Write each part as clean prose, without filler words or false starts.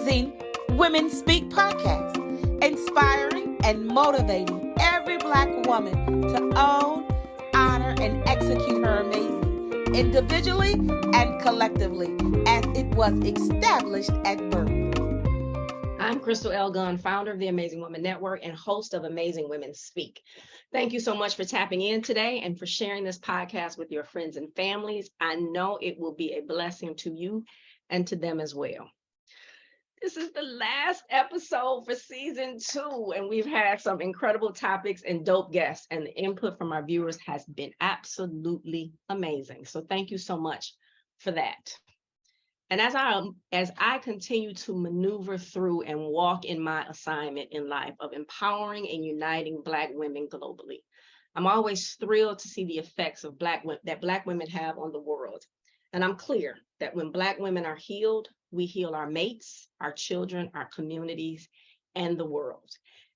Amazing Women Speak podcast, inspiring and motivating every Black woman to own, honor, and execute her amazing, individually and collectively, as it was established at birth. I'm Crystal L. Gunn, founder of the Amazing Women Network and host of Amazing Women Speak. Thank you so much for tapping in today and for sharing this podcast with your friends and families. I know it will be a blessing to you and to them as well. This is the last episode for season 2, and we've had some incredible topics and dope guests, and the input from our viewers has been absolutely amazing. So thank you so much for that. And as I continue to maneuver through and walk in my assignment in life of empowering and uniting Black women globally, I'm always thrilled to see the effects of that Black women have on the world. And I'm clear that when Black women are healed, we heal our mates, our children, our communities, and the world.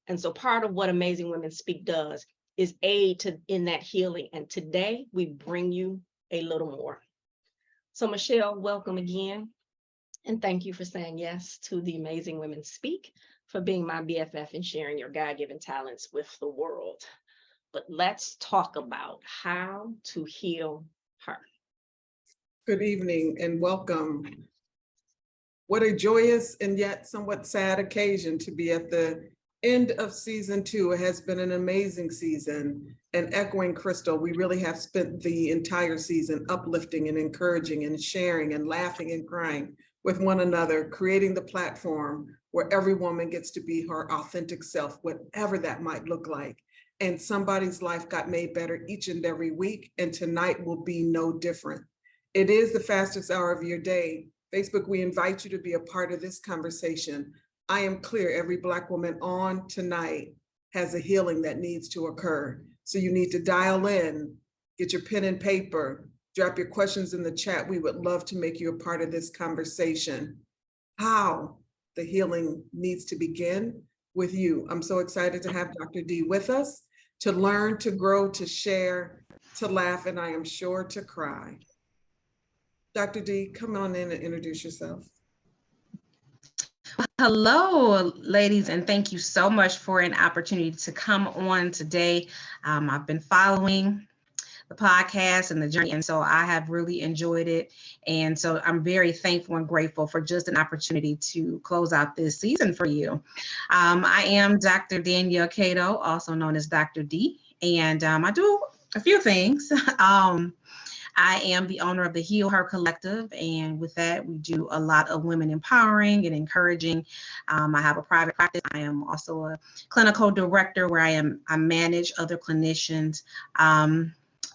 And so part of what Amazing Women Speak does is aid in that healing. And today we bring you a little more. So Michele, welcome again. And thank you for saying yes to the Amazing Women Speak, for being my BFF and sharing your God-given talents with the world. But let's talk about how to heal her. Good evening and welcome. What a joyous and yet somewhat sad occasion to be at the end of season 2. It has been an amazing season, and echoing Crystal, we really have spent the entire season uplifting and encouraging and sharing and laughing and crying with one another, creating the platform where every woman gets to be her authentic self, whatever that might look like. And somebody's life got made better each and every week, and tonight will be no different. It is the fastest hour of your day. Facebook, we invite you to be a part of this conversation. I am clear every Black woman on tonight has a healing that needs to occur. So you need to dial in, get your pen and paper, drop your questions in the chat. We would love to make you a part of this conversation. How the healing needs to begin with you. I'm so excited to have Dr. D with us, to learn, to grow, to share, to laugh, and I am sure to cry. Dr. D, come on in and introduce yourself. Hello, ladies, and thank you so much for an opportunity to come on today. I've been following the podcast and the journey, and so I have really enjoyed it. And so I'm very thankful and grateful for just an opportunity to close out this season for you. I am Dr. Danielle Cato, also known as Dr. D, and I do a few things. I am the owner of the HealHer Collective, and with that, we do a lot of women empowering and encouraging. I have a private practice. I am also a clinical director where I manage other clinicians. I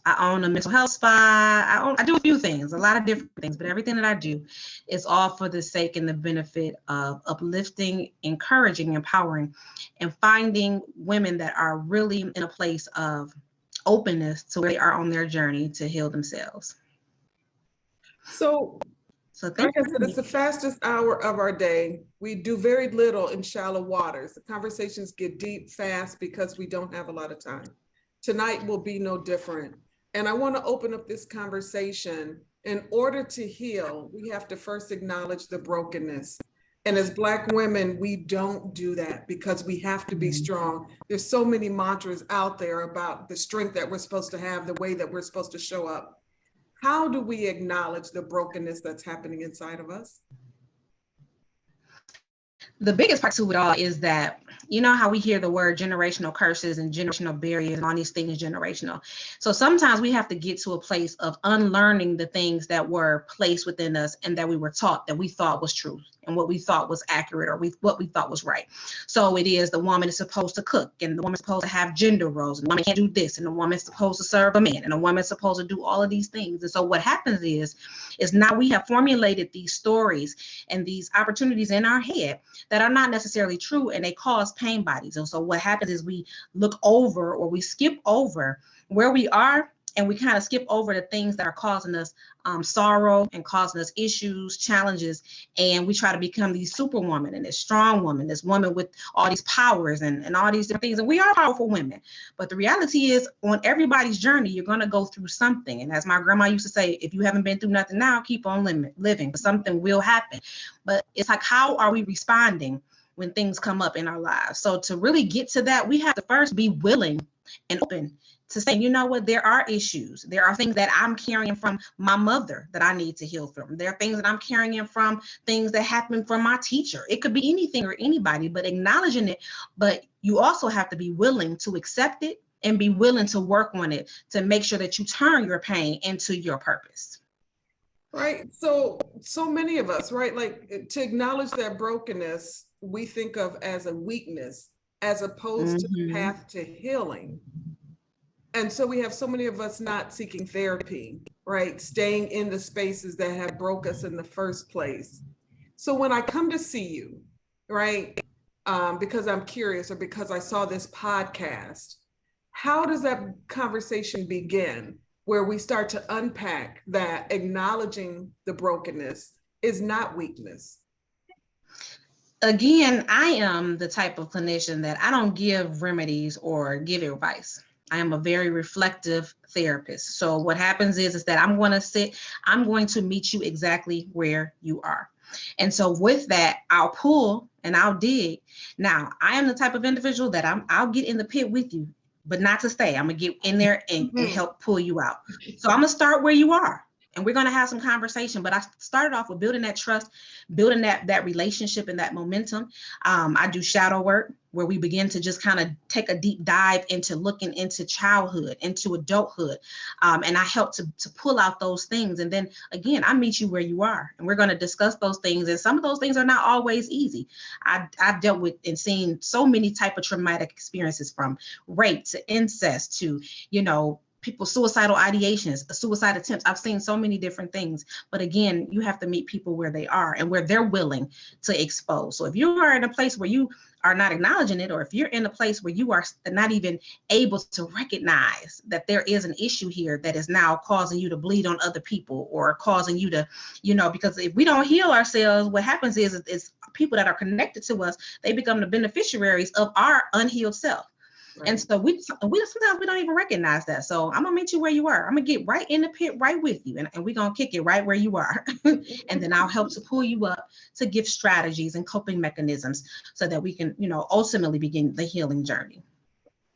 own a mental health spa. I do a few things, a lot of different things, but everything that I do is all for the sake and the benefit of uplifting, encouraging, empowering, and finding women that are really in a place of openness to where they are on their journey to heal themselves. So like I said, it's the fastest hour of our day. We do very little in shallow waters. The conversations get deep fast because we don't have a lot of time. Tonight will be no different. And I want to open up this conversation. In order to heal, we have to first acknowledge the brokenness. And as Black women, we don't do that because we have to be strong. There's so many mantras out there about the strength that we're supposed to have, the way that we're supposed to show up. How do we acknowledge the brokenness that's happening inside of us? The biggest part to it all is that, you know how we hear the word generational curses and generational barriers and all these things generational. So sometimes we have to get to a place of unlearning the things that were placed within us and that we were taught that we thought was true and what we thought was accurate or what we thought was right. So it is the woman is supposed to cook and the woman is supposed to have gender roles and the woman can't do this and the woman is supposed to serve a man and the woman is supposed to do all of these things. And so what happens is now we have formulated these stories and these opportunities in our head that are not necessarily true and they cause pain bodies. And so what happens is we look over or we skip over where we are and we kind of skip over the things that are causing us sorrow and causing us issues, challenges, and we try to become these superwoman and this strong woman, this woman with all these powers and all these different things. And we are powerful women, but the reality is on everybody's journey, you're going to go through something. And as my grandma used to say, if you haven't been through nothing now, keep on living, but something will happen. But it's like, how are we responding when things come up in our lives? So to really get to that, we have to first be willing and open to say, you know what, there are issues. There are things that I'm carrying from my mother that I need to heal from. There are things that I'm carrying from things that happened from my teacher. It could be anything or anybody, but acknowledging it. But you also have to be willing to accept it and be willing to work on it to make sure that you turn your pain into your purpose. Right. So many of us, right, like to acknowledge that brokenness, we think of as a weakness as opposed to the path to healing. And so we have so many of us not seeking therapy, right? Staying in the spaces that have broke us in the first place. So when I come to see you, right, because I'm curious or because I saw this podcast, how does that conversation begin where we start to unpack that acknowledging the brokenness is not weakness? Again, I am the type of clinician that I don't give remedies or give advice. I am a very reflective therapist. So what happens is that I'm going to meet you exactly where you are. And so with that, I'll pull and I'll dig. Now, I am the type of individual that I'll get in the pit with you, but not to stay. I'm gonna get in there and help pull you out. So I'm gonna start where you are. And we're going to have some conversation, but I started off with building that trust, building that relationship and that momentum. I do shadow work where we begin to just kind of take a deep dive into looking into childhood, into adulthood. And I help to pull out those things. And then again, I meet you where you are and we're going to discuss those things. And some of those things are not always easy. I've dealt with and seen so many type of traumatic experiences, from rape to incest to, people, suicidal ideations, suicide attempts. I've seen so many different things, but again, you have to meet people where they are and where they're willing to expose. So if you are in a place where you are not acknowledging it, or if you're in a place where you are not even able to recognize that there is an issue here that is now causing you to bleed on other people or causing you to, because if we don't heal ourselves, what happens is people that are connected to us, they become the beneficiaries of our unhealed self. Right. And so we sometimes we don't even recognize that. So I'm gonna meet you where you are. I'm gonna get right in the pit right with you, and we're gonna kick it right where you are. And then I'll help to pull you up to give strategies and coping mechanisms so that we can, ultimately begin the healing journey.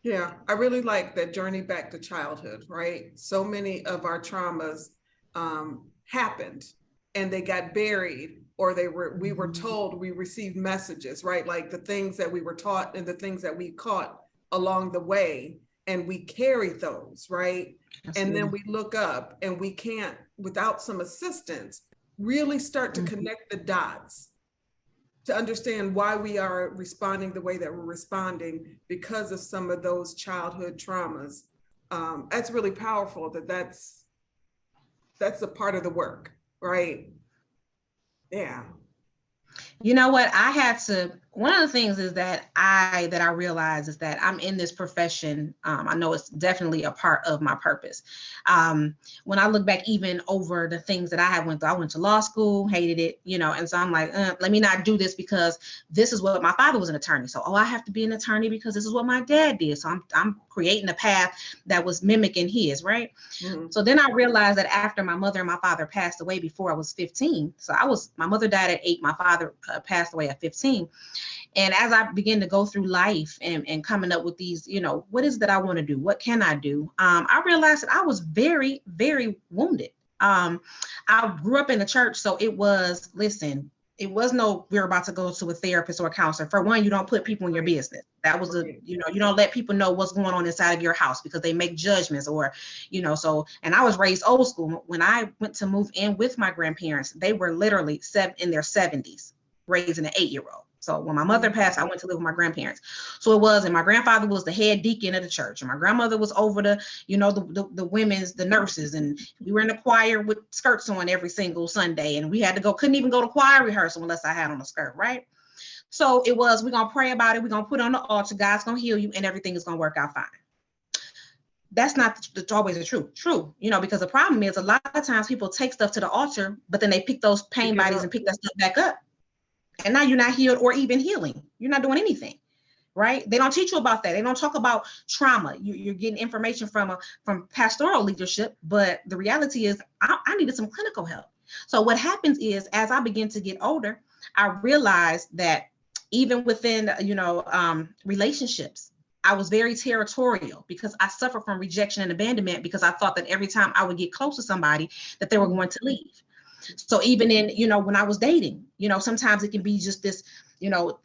Yeah, I really like that journey back to childhood, right? So many of our traumas happened and they got buried, or we were told, we received messages, right? Like the things that we were taught and the things that we caught along the way, and we carry those, right? Absolutely. And then we look up and we can't, without some assistance, really start to connect the dots to understand why we are responding the way that we're responding because of some of those childhood traumas. That's really powerful. That's a part of the work, right? Yeah. You know what? One of the things is that I realize is that I'm in this profession. I know it's definitely a part of my purpose. When I look back even over the things that I went through, I went to law school, hated it, and so I'm like, let me not do this because this is what my father was an attorney. So, I have to be an attorney because this is what my dad did. So I'm creating a path that was mimicking his, right? Mm-hmm. So then I realized that after my mother and my father passed away before I was 15. So my mother died at 8, my father passed away at 15. And as I began to go through life and coming up with these, what is that I want to do? What can I do? I realized that I was very, very wounded. I grew up in the church. So it was we're about to go to a therapist or a counselor. For one, you don't put people in your business. That was you don't let people know what's going on inside of your house because they make judgments or, and I was raised old school. When I went to move in with my grandparents, they were literally in their 70s, raising an 8-year-old. So when my mother passed, I went to live with my grandparents. So and my grandfather was the head deacon of the church, and my grandmother was over the women's, the nurses, and we were in the choir with skirts on every single Sunday, and we couldn't even go to choir rehearsal unless I had on a skirt, right? So we're gonna pray about it, we're gonna put it on the altar, God's gonna heal you, and everything is gonna work out fine. that's not always the truth. True, because the problem is a lot of times people take stuff to the altar, but then they pick those pain bodies and pick that stuff back up. And now you're not healed or even healing. You're not doing anything, right? They don't teach you about that. They don't talk about trauma. You're getting information from pastoral leadership, but the reality is I needed some clinical help. So what happens is, as I begin to get older, I realized that even within, relationships, I was very territorial because I suffered from rejection and abandonment because I thought that every time I would get close to somebody that they were going to leave. So even in, when I was dating, sometimes it can be just this,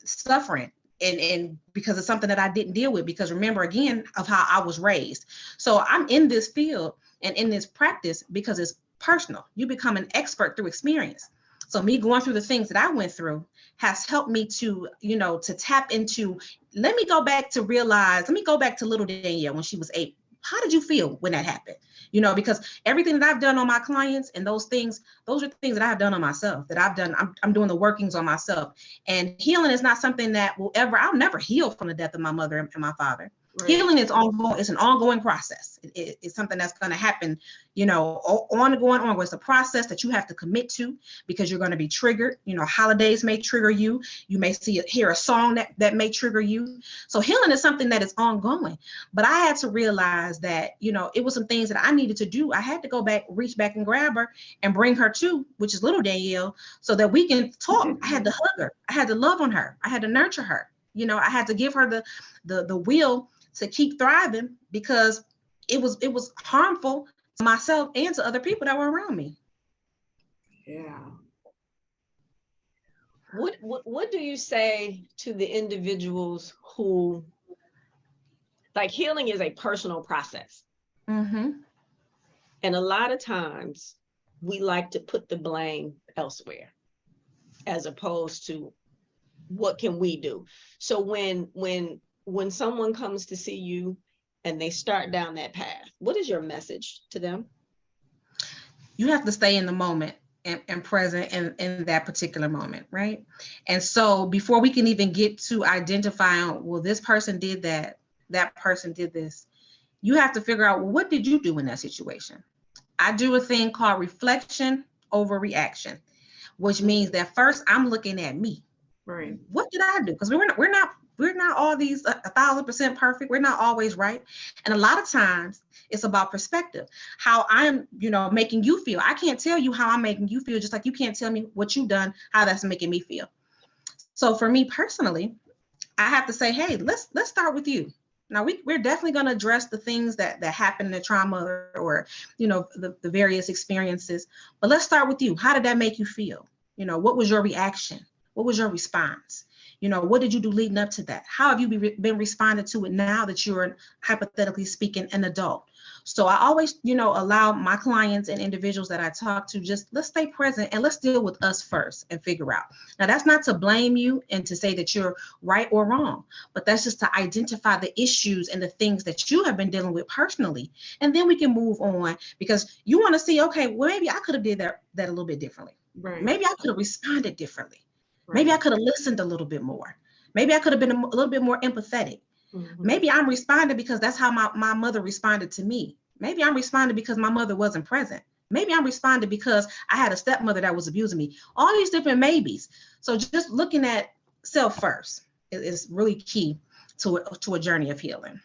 suffering and because of something that I didn't deal with, because remember, again, of how I was raised. So I'm in this field and in this practice because it's personal. You become an expert through experience. So me going through the things that I went through has helped me to, to tap into, let me go back to little Danielle when she was 8. How did you feel when that happened? Because everything that I've done on my clients and those are things that I've done on myself, that I've done. I'm doing the workings on myself. And healing is not something that I'll never heal from the death of my mother and my father. Right. Healing is ongoing. It's an ongoing process. It's something that's going to happen, ongoing. It's a process that you have to commit to because you're going to be triggered. Holidays may trigger you. You may hear a song that may trigger you. So healing is something that is ongoing. But I had to realize that, it was some things that I needed to do. I had to go back, reach back and grab her and bring her to, which is little Danielle, so that we can talk. I had to hug her. I had to love on her. I had to nurture her. I had to give her the will to keep thriving because it was harmful to myself and to other people that were around me. Yeah. What do you say to the individuals who, like, healing is a personal process? Mm-hmm. And a lot of times we like to put the blame elsewhere as opposed to what can we do? So when someone comes to see you and they start down that path, what is your message to them? You have to stay in the moment and present in that particular moment, right? And so before we can even get to identifying, well, this person did that person did this, you have to figure out, well, what did you do in that situation? I do a thing called reflection over reaction, which means that first I'm looking at me. Right. What did I do? Because we're not all these 1,000% perfect. We're not always right. And a lot of times it's about perspective, how I'm, making you feel. I can't tell you how I'm making you feel, just like you can't tell me what you've done, how that's making me feel. So for me personally, I have to say, hey, let's start with you. Now we're definitely going to address the things that happen in the trauma or, the various experiences, but let's start with you. How did that make you feel? What was your reaction? What was your response? What did you do leading up to that? How have you been responded to it now that you're, hypothetically speaking, an adult? So I always, allow my clients and individuals that I talk to, just let's stay present and let's deal with us first and figure out. Now, that's not to blame you and to say that you're right or wrong, but that's just to identify the issues and the things that you have been dealing with personally. And then we can move on because you want to see, okay, well, maybe I could have did that a little bit differently. Right. Maybe I could have responded differently. Right. Maybe I could have listened a little bit more. Maybe I could have been a little bit more empathetic. Mm-hmm. Maybe I'm responding because that's how my mother responded to me. Maybe I'm responding because my mother wasn't present. Maybe I'm responding because I had a stepmother that was abusing me. All these different maybes. So just looking at self first is really key to a journey of healing.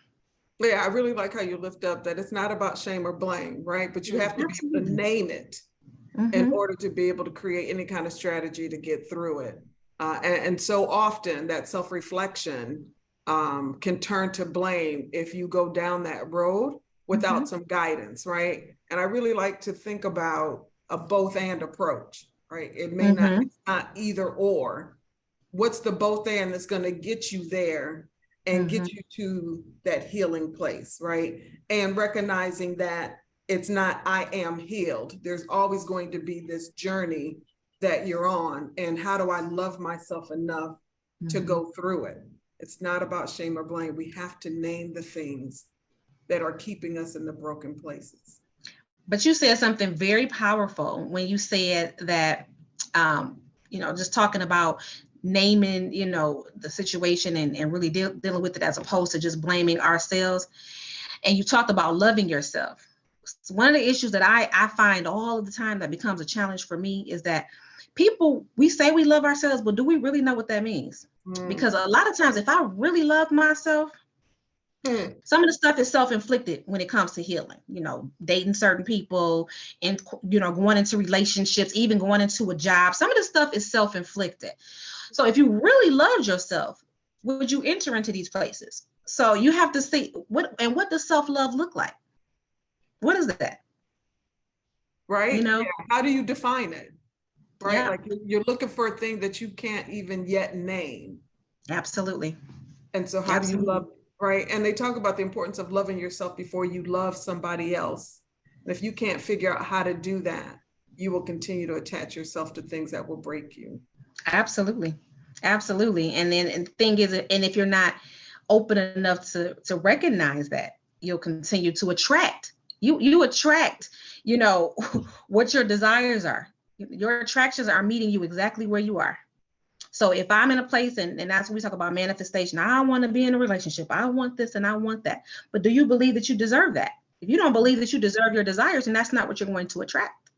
Yeah, I really like how you lift up that it's not about shame or blame, right? But you have to be able to name it in order to be able to create any kind of strategy to get through it. And so often that self-reflection can turn to blame if you go down that road without some guidance, right? And I really like to think about a both and approach, right? It may not, it's not either or. What's the both and that's going to get you there and get you to that healing place, right? And recognizing that it's not I am healed. There's always going to be this journey that you're on. And how do I love myself enough to go through it? It's not about shame or blame. We have to name the things that are keeping us in the broken places. But you said something very powerful when you said that, just talking about naming, the situation and really dealing with it as opposed to just blaming ourselves. And you talked about loving yourself. So one of the issues that I find all of the time that becomes a challenge for me is that we say we love ourselves, but do we really know what that means? Because a lot of times, if I really love myself, some of the stuff is self-inflicted when it comes to healing, dating certain people and, going into relationships, even going into a job. Some of the stuff is self-inflicted. So if you really loved yourself, would you enter into these places? So you have to see what does self-love look like? What is that? Right? Yeah. How do you define it? Right? Yeah. Like you're looking for a thing that you can't even yet name. Absolutely. And so how do you love, right? And they talk about the importance of loving yourself before you love somebody else. And if you can't figure out how to do that, you will continue to attach yourself to things that will break you. Absolutely. Absolutely. And the thing is, and if you're not open enough to recognize that, you'll continue to attract. You attract, what your desires are. Your attractions are meeting you exactly where you are. So if I'm in a place, and that's when we talk about manifestation, I want to be in a relationship. I want this and I want that. But do you believe that you deserve that? If you don't believe that you deserve your desires, then that's not what you're going to attract.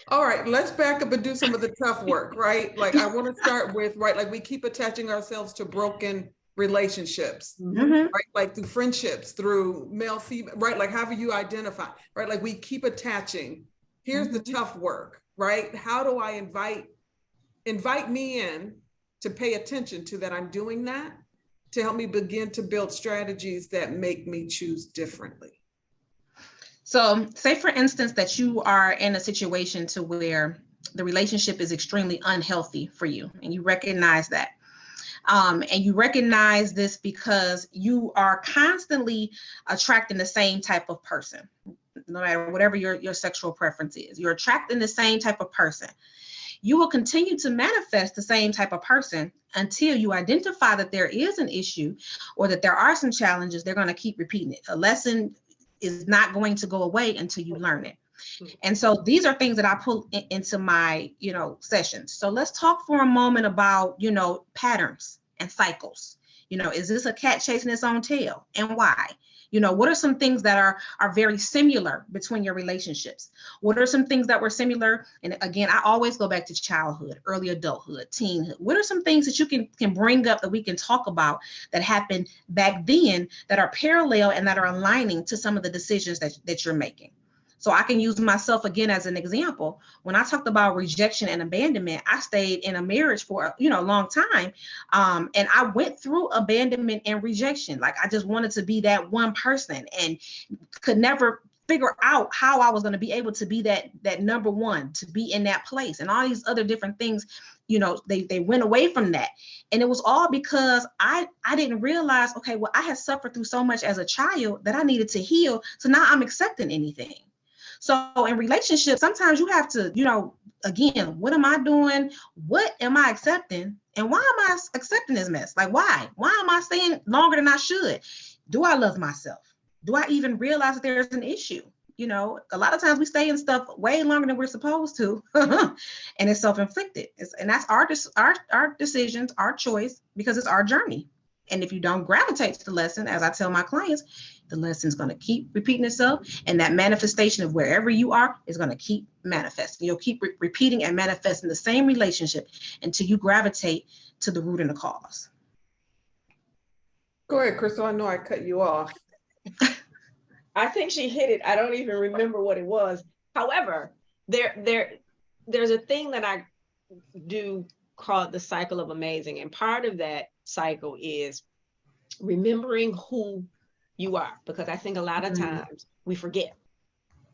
All right, let's back up and do some of the tough work, right? Like I want to start with, right, like we keep attaching ourselves to broken relationships, right? Like through friendships, through male, female, right? Like however you identify, right? Like we keep attaching. Here's the tough work, right? How do I invite me in to pay attention to that I'm doing that, to help me begin to build strategies that make me choose differently? So say, for instance, that you are in a situation to where the relationship is extremely unhealthy for you, and you recognize that. And you recognize this because you are constantly attracting the same type of person, no matter whatever your sexual preference is. You're attracting the same type of person. You will continue to manifest the same type of person until you identify that there is an issue or that there are some challenges. They're going to keep repeating it. A lesson is not going to go away until you learn it. And so these are things that I pull into my, sessions. So let's talk for a moment about, patterns and cycles. Is this a cat chasing its own tail, and why? What are some things that are very similar between your relationships? What are some things that were similar? And again, I always go back to childhood, early adulthood, teenhood. What are some things that you can bring up that we can talk about that happened back then that are parallel and that are aligning to some of the decisions that you're making? So I can use myself again as an example. When I talked about rejection and abandonment, I stayed in a marriage for a long time. And I went through abandonment and rejection. Like I just wanted to be that one person and could never figure out how I was going to be able to be that number one, to be in that place, and all these other different things. They went away from that. And it was all because I didn't realize, okay, well, I had suffered through so much as a child that I needed to heal. So now I'm accepting anything. So in relationships, sometimes you have to, again, what am I doing? What am I accepting? And why am I accepting this mess? Like, why? Why am I staying longer than I should? Do I love myself? Do I even realize that there's an issue? A lot of times we stay in stuff way longer than we're supposed to, and it's self-inflicted. And that's our decisions, our choice, because it's our journey. And if you don't gravitate to the lesson, as I tell my clients, the lesson's going to keep repeating itself, and that manifestation of wherever you are is going to keep manifesting. You'll keep repeating and manifesting the same relationship until you gravitate to the root and the cause. Go ahead, Crystal. I know I cut you off. I think she hit it. I don't even remember what it was. However, there's a thing that I do called the cycle of amazing. And part of that cycle is remembering who you are, because I think a lot of times we forget,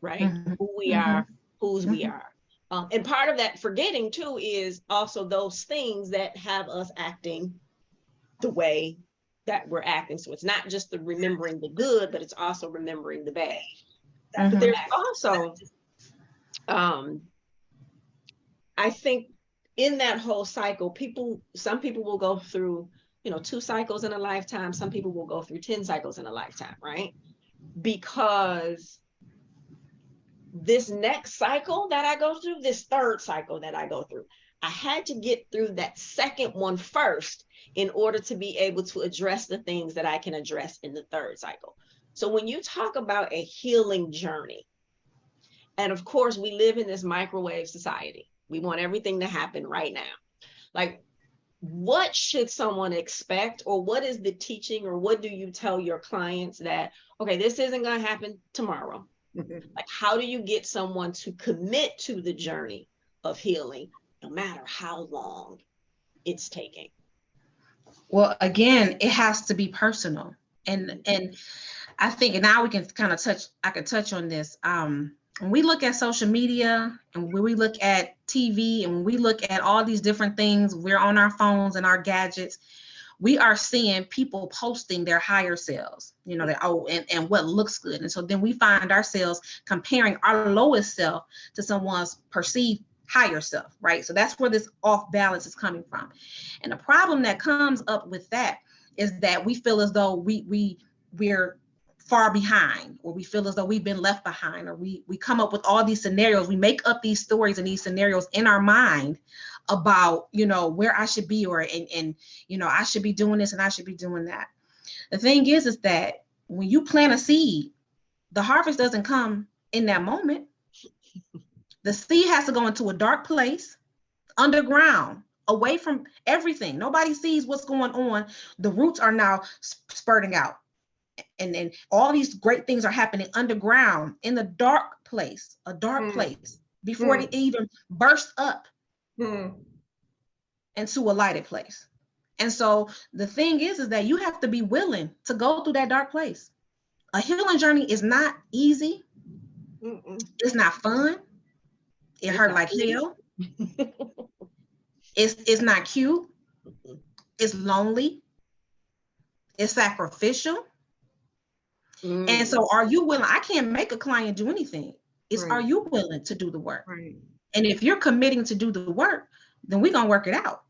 right? Who we are, whose we are. And part of that forgetting too is also those things that have us acting the way that we're acting. So it's not just the remembering the good, but it's also remembering the bad. But there's also, I think in that whole cycle, some people will go through 2 cycles in a lifetime. Some people will go through 10 cycles in a lifetime, right? Because this next cycle that I go through, this third cycle that I go through, I had to get through that second one first in order to be able to address the things that I can address in the third cycle. So when you talk about a healing journey, and of course, we live in this microwave society. We want everything to happen right now. Like, what should someone expect, or what is the teaching, or what do you tell your clients that, okay, this isn't going to happen tomorrow? Like, how do you get someone to commit to the journey of healing, no matter how long it's taking? Well, again, it has to be personal. And I think, and now we can kind of I could touch on this. When we look at social media, and when we look at TV, and when we look at all these different things, we're on our phones and our gadgets, we are seeing people posting their higher selves, you know, and what looks good. And so then we find ourselves comparing our lowest self to someone's perceived higher self, right? So that's where this off balance is coming from. And the problem that comes up with that is that we feel as though we're far behind, or we feel as though we've been left behind, or we come up with all these scenarios. We make up these stories and these scenarios in our mind about, you know, where I should be, or and you know, I should be doing this and I should be doing that. The thing is that when you plant a seed, the harvest doesn't come in that moment. The seed has to go into a dark place, underground, away from everything. Nobody sees what's going on. The roots are now spurting out. And then all these great things are happening underground, in the dark place, a dark place, before it even bursts up into a lighted place. And so the thing is that you have to be willing to go through that dark place. A healing journey is not easy. It's not fun. It hurt like hell. It's not cute. It's lonely. It's sacrificial. And so are you willing? I can't make a client do anything. It's Are you willing to do the work? And if you're committing to do the work, then we're going to work it out.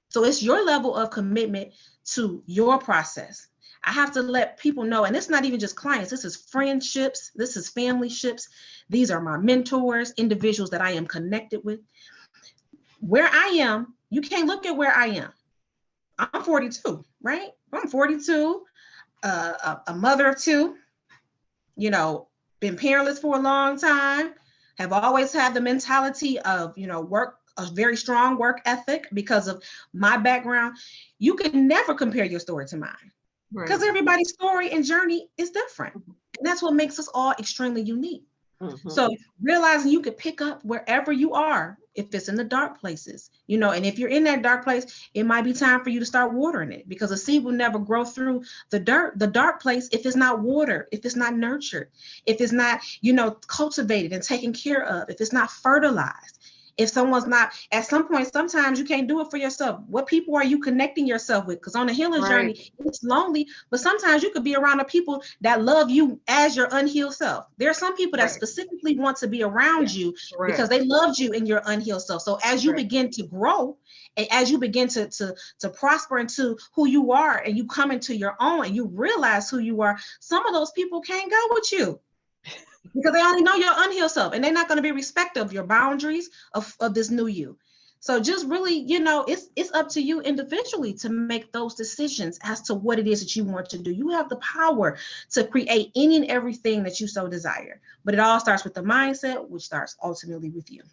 So it's your level of commitment to your process. I have to let people know, and it's not even just clients, this is friendships, this is family ships. These are my mentors, individuals that I am connected with. Where I am, you can't look at where I am. I'm 42, right? I'm 42, a mother of two, you know, been parentless for a long time, have always had the mentality of, you know, work, a very strong work ethic because of my background. You can never compare your story to mine, because everybody's story and journey is different. And that's what makes us all extremely unique. So realizing you could pick up wherever you are, if it's in the dark places, you know, and if you're in that dark place, it might be time for you to start watering it, because a seed will never grow through the dark place if it's not watered, if it's not nurtured, if it's not, you know, cultivated and taken care of, if it's not fertilized. If someone's not, at some point, sometimes you can't do it for yourself. What people are you connecting yourself with? Because on a healing journey, it's lonely, but sometimes you could be around the people that love you as your unhealed self. There are some people that specifically want to be around you because they loved you in your unhealed self. So as you begin to grow, and as you begin to prosper into who you are, and you come into your own and you realize who you are, some of those people can't go with you, because they only know your unhealed self, and they're not going to be respectful of your boundaries of this new you. So just really, you know, it's up to you individually to make those decisions as to what it is that you want to do. You have the power to create any and everything that you so desire, but it all starts with the mindset, which starts ultimately with you.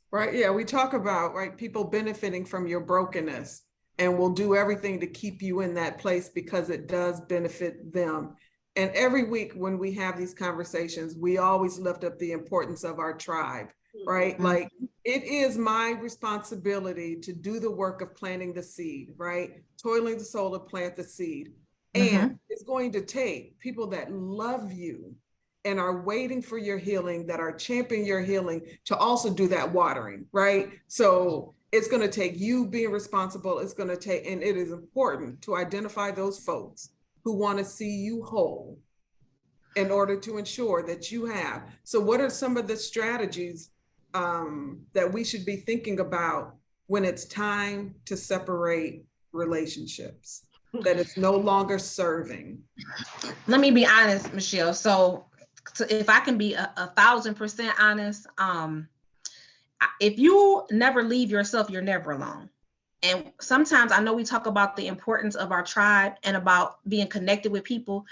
Right. Yeah. We talk about, people benefiting from your brokenness, and will do everything to keep you in that place because it does benefit them. And every week when we have these conversations, we always lift up the importance of our tribe, right? Like, it is my responsibility to do the work of planting the seed, right? Toiling the soul to plant the seed. And it's going to take people that love you and are waiting for your healing, that are championing your healing, to also do that watering, right? So it's going to take you being responsible. It's going to take, and it is important to identify those folks who want to see you whole in order to ensure that you have. So what are some of the strategies that we should be thinking about when it's time to separate relationships, that it's no longer serving? Let me be honest, Michele. So if I can be 1,000% honest, if you never leave yourself, you're never alone. And sometimes I know we talk about the importance of our tribe and about being connected with people,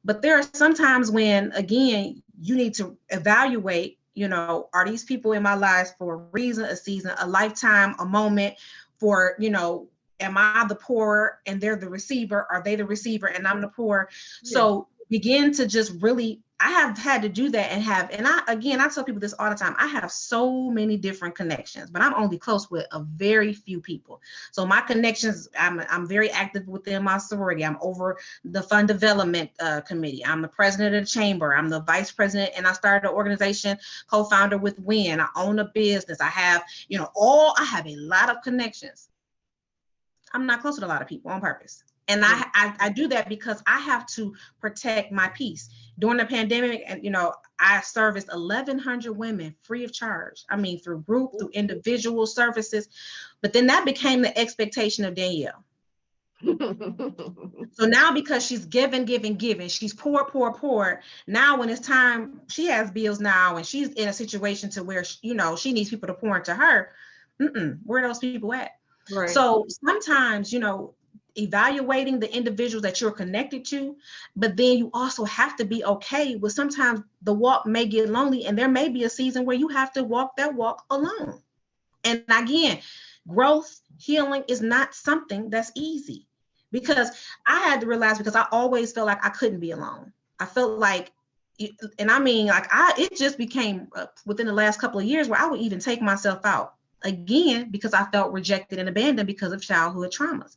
But there are some times when, again, you need to evaluate, are these people in my life for a reason, a season, a lifetime, a moment, for, am I the poor and they're the receiver? Are they the receiver and I'm the poor? Yeah. So begin to just really, I have had to do that and I tell people this all the time. I have so many different connections, but I'm only close with a very few people. So my connections, I'm very active within my sorority. I'm over the fund development committee. I'm the president of the chamber. I'm the vice president, and I started an organization, co-founder with Win. I own a business. I have, I have a lot of connections. I'm not close with a lot of people on purpose. And I do that because I have to protect my peace. During the pandemic, and I serviced 1,100 women free of charge. I mean, through group, through individual services. But then that became the expectation of Danielle. So now, because she's giving, she's poor. Now when it's time, she has bills now, and she's in a situation to where, she needs people to pour into her. Where are those people at? Right. So sometimes, evaluating the individuals that you're connected to, but then you also have to be okay with sometimes the walk may get lonely, and there may be a season where you have to walk that walk alone. And again, growth, healing is not something that's easy, because I had to realize, because I always felt like I couldn't be alone. I felt like, and I mean, like it just became within the last couple of years where I would even take myself out. Again, because I felt rejected and abandoned because of childhood traumas.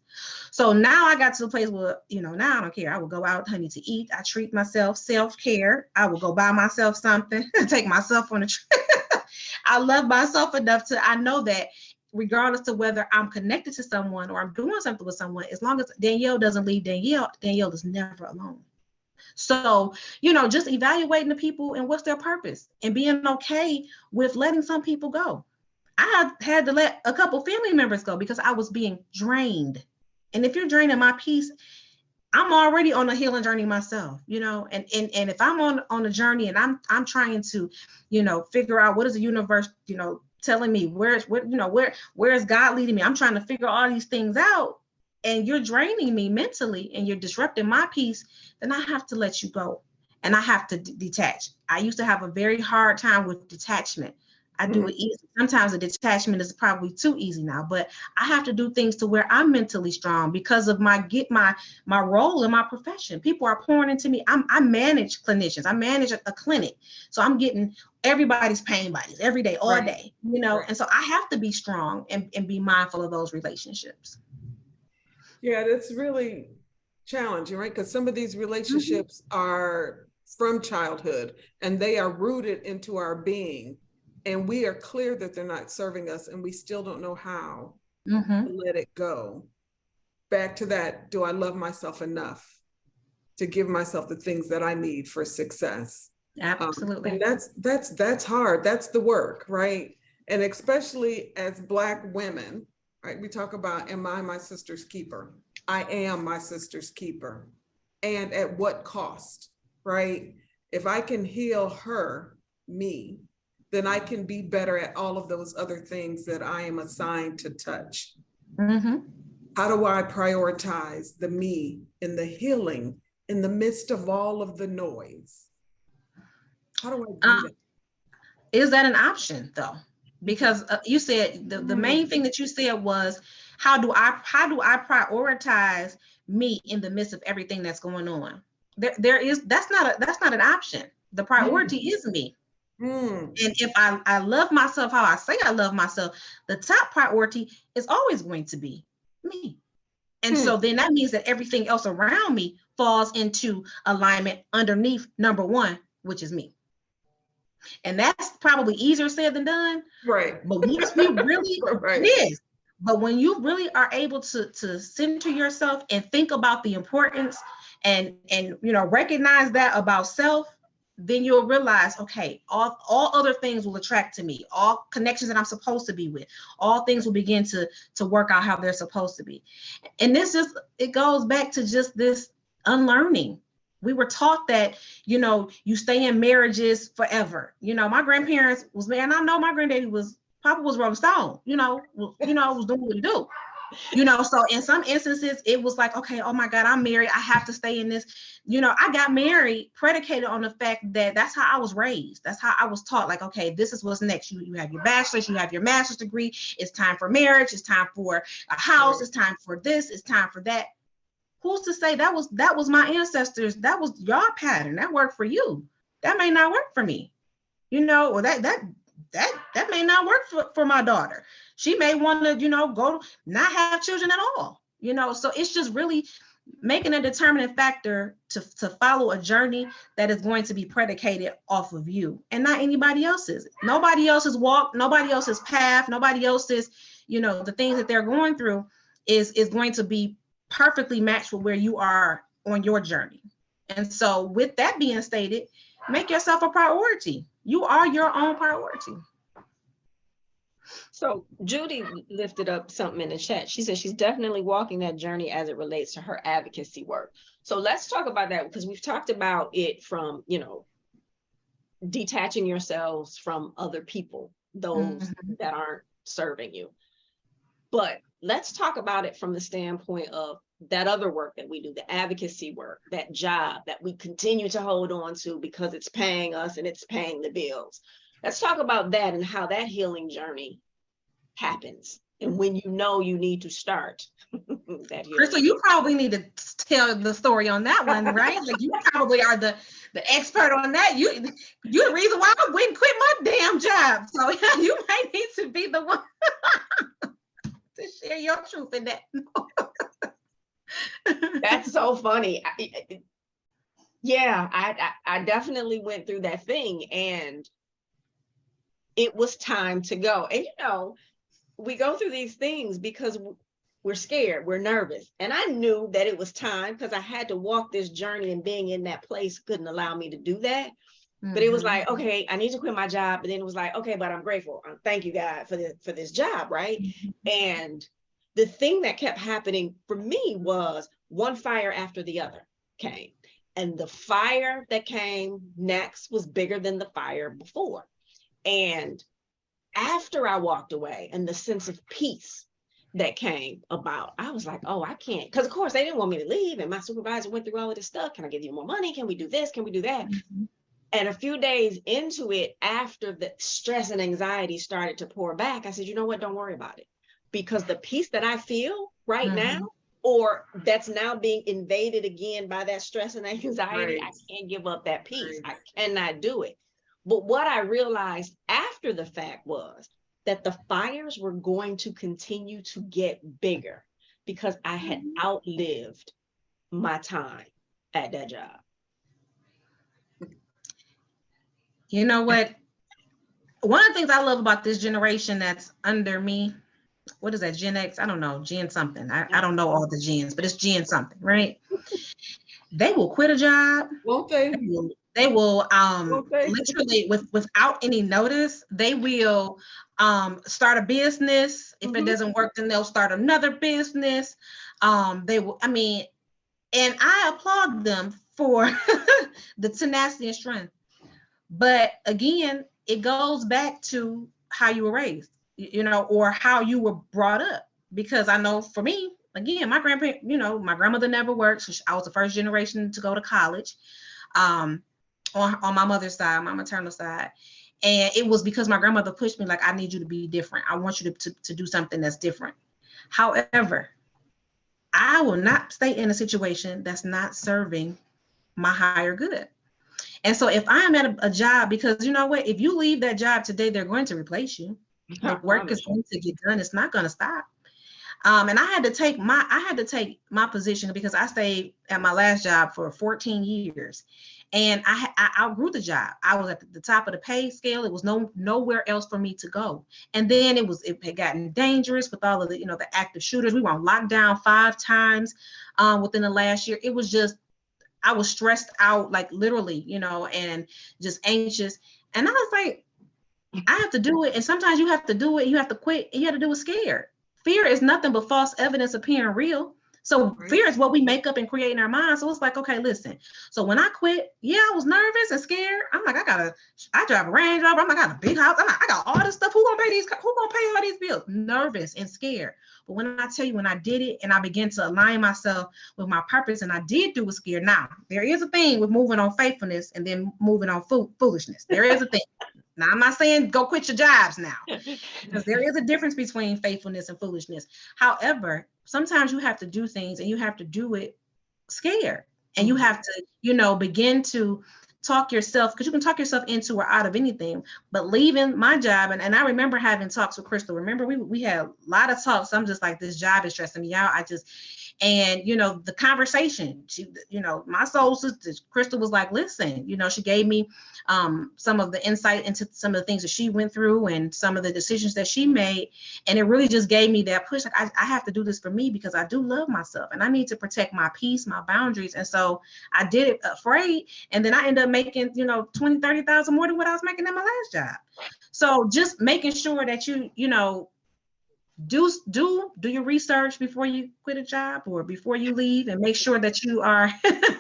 So now I got to the place where, now I don't care. I will go out, honey, to eat. I treat myself, self-care. I will go buy myself something, take myself on a trip. I love myself enough I know that regardless of whether I'm connected to someone or I'm doing something with someone, as long as Danielle doesn't leave Danielle is never alone. So, just evaluating the people and what's their purpose, and being okay with letting some people go. I had to let a couple family members go because I was being drained. And if you're draining my peace, I'm already on a healing journey myself, and if I'm on a journey and I'm trying to, figure out what is the universe, telling me where is God leading me? I'm trying to figure all these things out, and you're draining me mentally and you're disrupting my peace, then I have to let you go. And I have to detach. I used to have a very hard time with detachment. I do it easy. Sometimes the detachment is probably too easy now, but I have to do things to where I'm mentally strong because of my role in my profession. People are pouring into me. I manage clinicians. I manage a clinic. So I'm getting everybody's pain bodies every day, all day, Right. And so I have to be strong and be mindful of those relationships. Yeah, that's really challenging, right? Because some of these relationships are from childhood and they are rooted into our being. And we are clear that they're not serving us, and we still don't know how to let it go. Back to that, do I love myself enough to give myself the things that I need for success? Absolutely. And that's hard. That's the work, right? And especially as Black women, right? We talk about, am I my sister's keeper? I am my sister's keeper. And at what cost, right? If I can heal her, me, then I can be better at all of those other things that I am assigned to touch. How do I prioritize the me and the healing in the midst of all of the noise? How do I do that? Is that an option though? Because you said the main thing that you said was, how do I prioritize me in the midst of everything that's going on? That's not an option. The priority is me. And if I love myself how I say I love myself, the top priority is always going to be me. And so then that means that everything else around me falls into alignment underneath number one, which is me. And that's probably easier said than done. Right. But once we really, it is. But when you really are able to center yourself and think about the importance and recognize that about self, then you'll realize, okay, all other things will attract to me, all connections that I'm supposed to be with, all things will begin to work out how they're supposed to be. And it goes back to just this unlearning. We were taught that, you stay in marriages forever. My grandparents was, man, I know my granddaddy Papa was Rolling Stone, was doing what he do. So in some instances, it was like, okay, oh my God, I'm married. I have to stay in this. I got married predicated on the fact that that's how I was raised. That's how I was taught. Like, okay, this is what's next. You have your bachelor's, you have your master's degree. It's time for marriage. It's time for a house. It's time for this. It's time for that. Who's to say that was my ancestors? That was your pattern. That worked for you. That may not work for me. Or that may not work for my daughter. She may want to, go not have children at all, so it's just really making a determining factor to follow a journey that is going to be predicated off of you and not anybody else's. Nobody else's walk, nobody else's path, nobody else's, the things that they're going through is going to be perfectly matched with where you are on your journey. And so with that being stated, make yourself a priority. You are your own priority. So Judy lifted up something in the chat. She said she's definitely walking that journey as it relates to her advocacy work. So let's talk about that, because we've talked about it from, detaching yourselves from other people, those that aren't serving you. But let's talk about it from the standpoint of that other work that we do, the advocacy work, that job that we continue to hold on to because it's paying us and it's paying the bills. Let's talk about that and how that healing journey happens and when you need to start that healing. Crystal, you probably need to tell the story on that one, right? Like you probably are the expert on that. You're the reason why I went and quit my damn job. So you might need to be the one to share your truth in that. That's so funny. I definitely went through that thing, and it was time to go. And we go through these things because we're scared, we're nervous. And I knew that it was time because I had to walk this journey, and being in that place couldn't allow me to do that. But it was like, okay, I need to quit my job. But then it was like, okay, but I'm grateful. Thank you, God, for this job, right? And the thing that kept happening for me was one fire after the other came. And the fire that came next was bigger than the fire before. And after I walked away and the sense of peace that came about, I was like, oh, I can't. Because of course they didn't want me to leave. And my supervisor went through all of this stuff. Can I give you more money? Can we do this? Can we do that? And a few days into it, after the stress and anxiety started to pour back, I said, you know what? Don't worry about it. Because the peace that I feel right now, or that's now being invaded again by that stress and anxiety, I can't give up that peace. I cannot do it. But what I realized after the fact was that the fires were going to continue to get bigger because I had outlived my time at that job. You know what? One of the things I love about this generation that's under me, what is that, Gen X? I don't know, Gen something. I don't know all the gens, but it's Gen something, right? They will quit a job. Won't they? They will literally without any notice, they will start a business. If it doesn't work, then they'll start another business. They will, and I applaud them for the tenacity and strength. But again, it goes back to how you were raised, or how you were brought up. Because I know for me, again, my grandparent, my grandmother never worked. So I was the first generation to go to college. On my mother's side, my maternal side. And it was because my grandmother pushed me, like, I need you to be different. I want you to do something that's different. However, I will not stay in a situation that's not serving my higher good. And so if I'm at a job, because you know what, if you leave that job today, they're going to replace you. The work is going to get done. It's not going to stop. And I had to take my position because I stayed at my last job for 14 years. And I outgrew the job. I was at the top of the pay scale. It was nowhere else for me to go. And then it had gotten dangerous with all of the, the active shooters. We were on lockdown 5 times within the last year. It was just, I was stressed out, like literally, and just anxious. And I was like, I have to do it. And sometimes you have to do it. You have to quit. And you have to do it scared. Fear is nothing but false evidence appearing real. So Right. fear is what we make up and create in our minds. So it's like, okay, listen. So when I quit, yeah, I was nervous and scared. I'm like, I drive a Range Rover. I'm like, I got a big house. I'm like, I got all this stuff. Who gonna pay all these bills? Nervous and scared. But when I tell you, when I did it and I began to align myself with my purpose, and I did do it scared. Now, there is a thing with moving on faithfulness and then moving on foolishness. There is a thing. Now, I'm not saying go quit your jobs now, because there is a difference between faithfulness and foolishness. However, sometimes you have to do things and you have to do it scared. And you have to, begin to talk yourself, because you can talk yourself into or out of anything. But leaving my job, and I remember having talks with Crystal. Remember, we had a lot of talks. I'm just like, this job is stressing me out. And the conversation, she, my soul sister Crystal was like, listen, she gave me some of the insight into some of the things that she went through and some of the decisions that she made. And it really just gave me that push. Like, I have to do this for me, because I do love myself and I need to protect my peace, my boundaries. And so I did it afraid. And then I ended up making, 20, 30,000 more than what I was making at my last job. So just making sure that do your research before you quit a job or before you leave, and make sure that you are that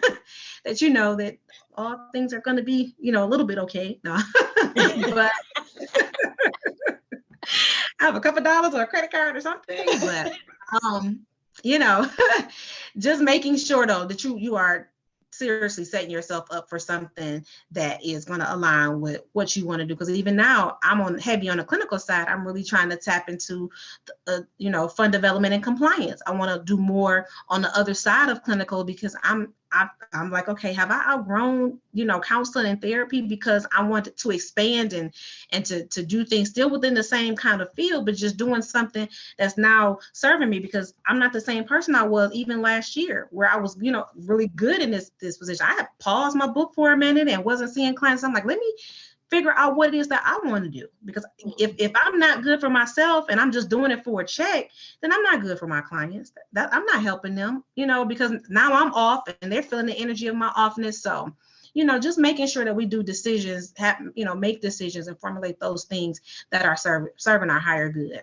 that all things are going to be a little bit okay. No. But I have a couple dollars or a credit card or something, but just making sure though that you are seriously setting yourself up for something that is going to align with what you want to do. Because even now I'm heavy on the clinical side. I'm really trying to tap into fund development and compliance. I want to do more on the other side of clinical, because I'm like, okay, have I outgrown counseling and therapy? Because I want to expand and to do things still within the same kind of field, but just doing something that's now serving me, because I'm not the same person I was even last year, where I was really good in this position. I had paused my book for a minute and wasn't seeing clients. I'm like, let me figure out what it is that I want to do, because if I'm not good for myself and I'm just doing it for a check, then I'm not good for my clients. That I'm not helping them, because now I'm off and they're feeling the energy of my offness. So, just making sure that we do decisions, make decisions and formulate those things that are serving our higher good.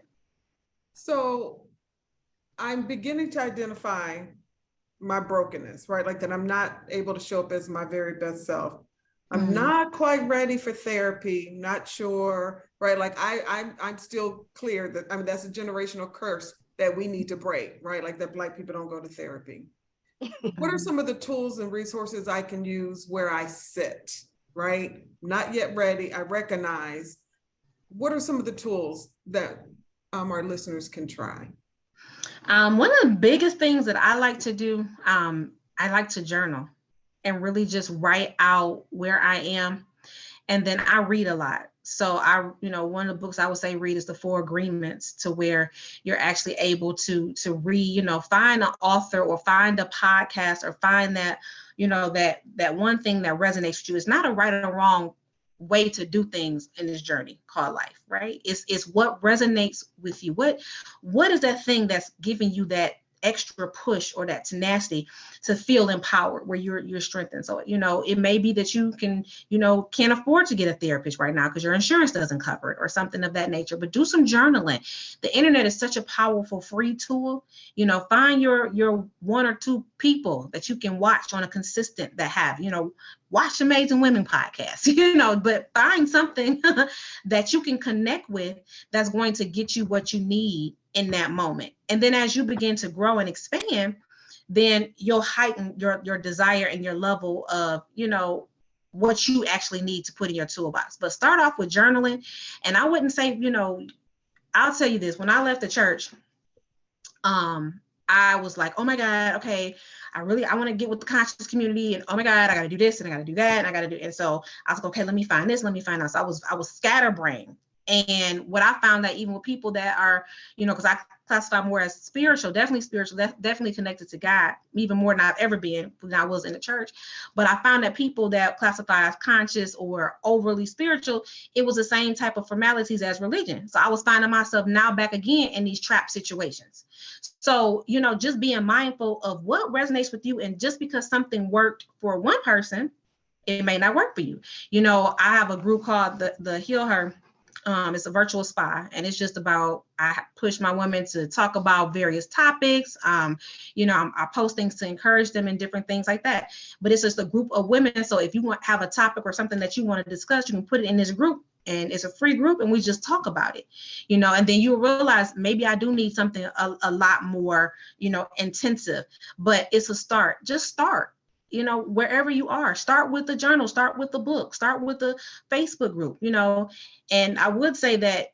So I'm beginning to identify my brokenness, right? Like that I'm not able to show up as my very best self. I'm not quite ready for therapy, not sure, right? Like I'm still clear that, that's a generational curse that we need to break, right? Like that Black people don't go to therapy. What are some of the tools and resources I can use where I sit, right? Not yet ready, I recognize. What are some of the tools that our listeners can try? One of the biggest things that I like to do, I like to journal and really just write out where I am. And then I read a lot. So one of the books I would say read is The 4 Agreements, to where you're actually able to read, find an author or find a podcast or find that, that one thing that resonates with you. It's not a right or wrong way to do things in this journey called life, right? It's what resonates with you. What is that thing that's giving you that extra push or that tenacity to feel empowered, where you're strengthened? So it may be that you can't afford to get a therapist right now because your insurance doesn't cover it or something of that nature, but do some journaling. The internet is such a powerful free tool. Find your 1 or 2 people that you can watch on a consistent, that have watch Amazing Women podcast, but find something that you can connect with that's going to get you what you need in that moment. And then as you begin to grow and expand, then you'll heighten your desire and your level of, what you actually need to put in your toolbox. But start off with journaling. And I wouldn't say, I'll tell you this, when I left the church, I was like, oh my God, okay, I want to get with the conscious community, and oh my God, I got to do this and I got to do that and I got to do. And so I was like, okay, let me find this, let me find that. So I was scatterbrained. And what I found that even with people that are, because I classify more as spiritual, definitely connected to God, even more than I've ever been when I was in the church. But I found that people that classify as conscious or overly spiritual, it was the same type of formalities as religion. So I was finding myself now back again in these trap situations. So, just being mindful of what resonates with you. And just because something worked for one person, it may not work for you. I have a group called the HealHer It's a virtual spa, and it's just about, I push my women to talk about various topics. I post things to encourage them and different things like that. But it's just a group of women. So if you have a topic or something that you want to discuss, you can put it in this group, and it's a free group, and we just talk about it, and then you'll realize maybe I do need something a lot more, intensive, but it's a start. Just start. Wherever you are, start with the journal, start with the book, start with the Facebook group, and I would say that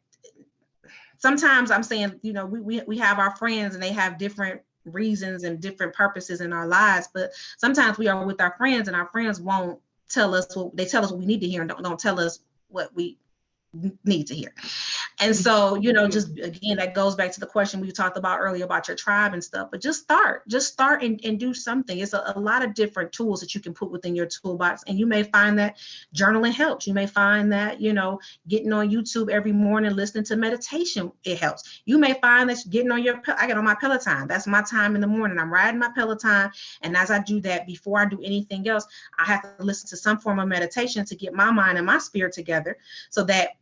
sometimes I'm saying, we have our friends and they have different reasons and different purposes in our lives, but sometimes we are with our friends and our friends won't tell us they tell us what we need to hear and don't tell us what we need to hear. And so, just again, that goes back to the question we talked about earlier about your tribe and stuff, but just start and do something. It's a lot of different tools that you can put within your toolbox. And you may find that journaling helps. You may find that, getting on YouTube every morning, listening to meditation, it helps. You may find that getting on I get on my Peloton. That's my time in the morning. I'm riding my Peloton. And as I do that, before I do anything else, I have to listen to some form of meditation to get my mind and my spirit together so that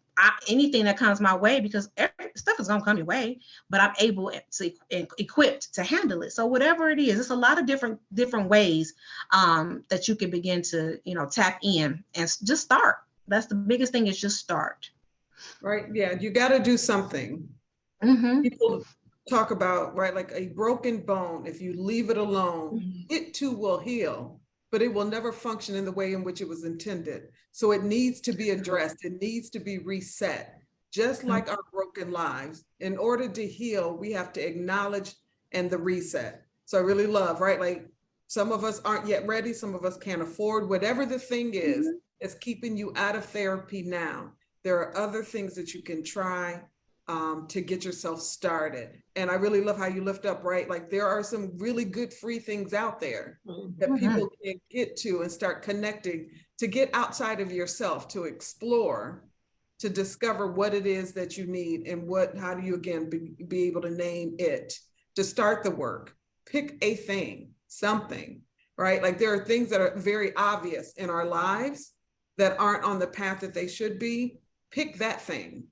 anything that comes my way, because stuff is going to come your way, but I'm able to equipped to handle it. So whatever it is, it's a lot of different ways that you can begin to, tap in and just start. That's the biggest thing, is just start. Right. Yeah. You got to do something. Mm-hmm. People talk about, right, like a broken bone. If you leave it alone, it too will heal, but it will never function in the way in which it was intended. So it needs to be addressed. It needs to be reset, just like our broken lives. In order to heal, we have to acknowledge and the reset. So I really love, right? Like some of us aren't yet ready. Some of us can't afford whatever the thing is that's keeping you out of therapy now. There are other things that you can try to get yourself started. And I really love how you lift up, right? Like there are some really good free things out there that people can get to and start connecting, to get outside of yourself, to explore, to discover what it is that you need and how do you again be able to name it, to start the work. Pick a thing, something, right? Like there are things that are very obvious in our lives that aren't on the path that they should be. Pick that thing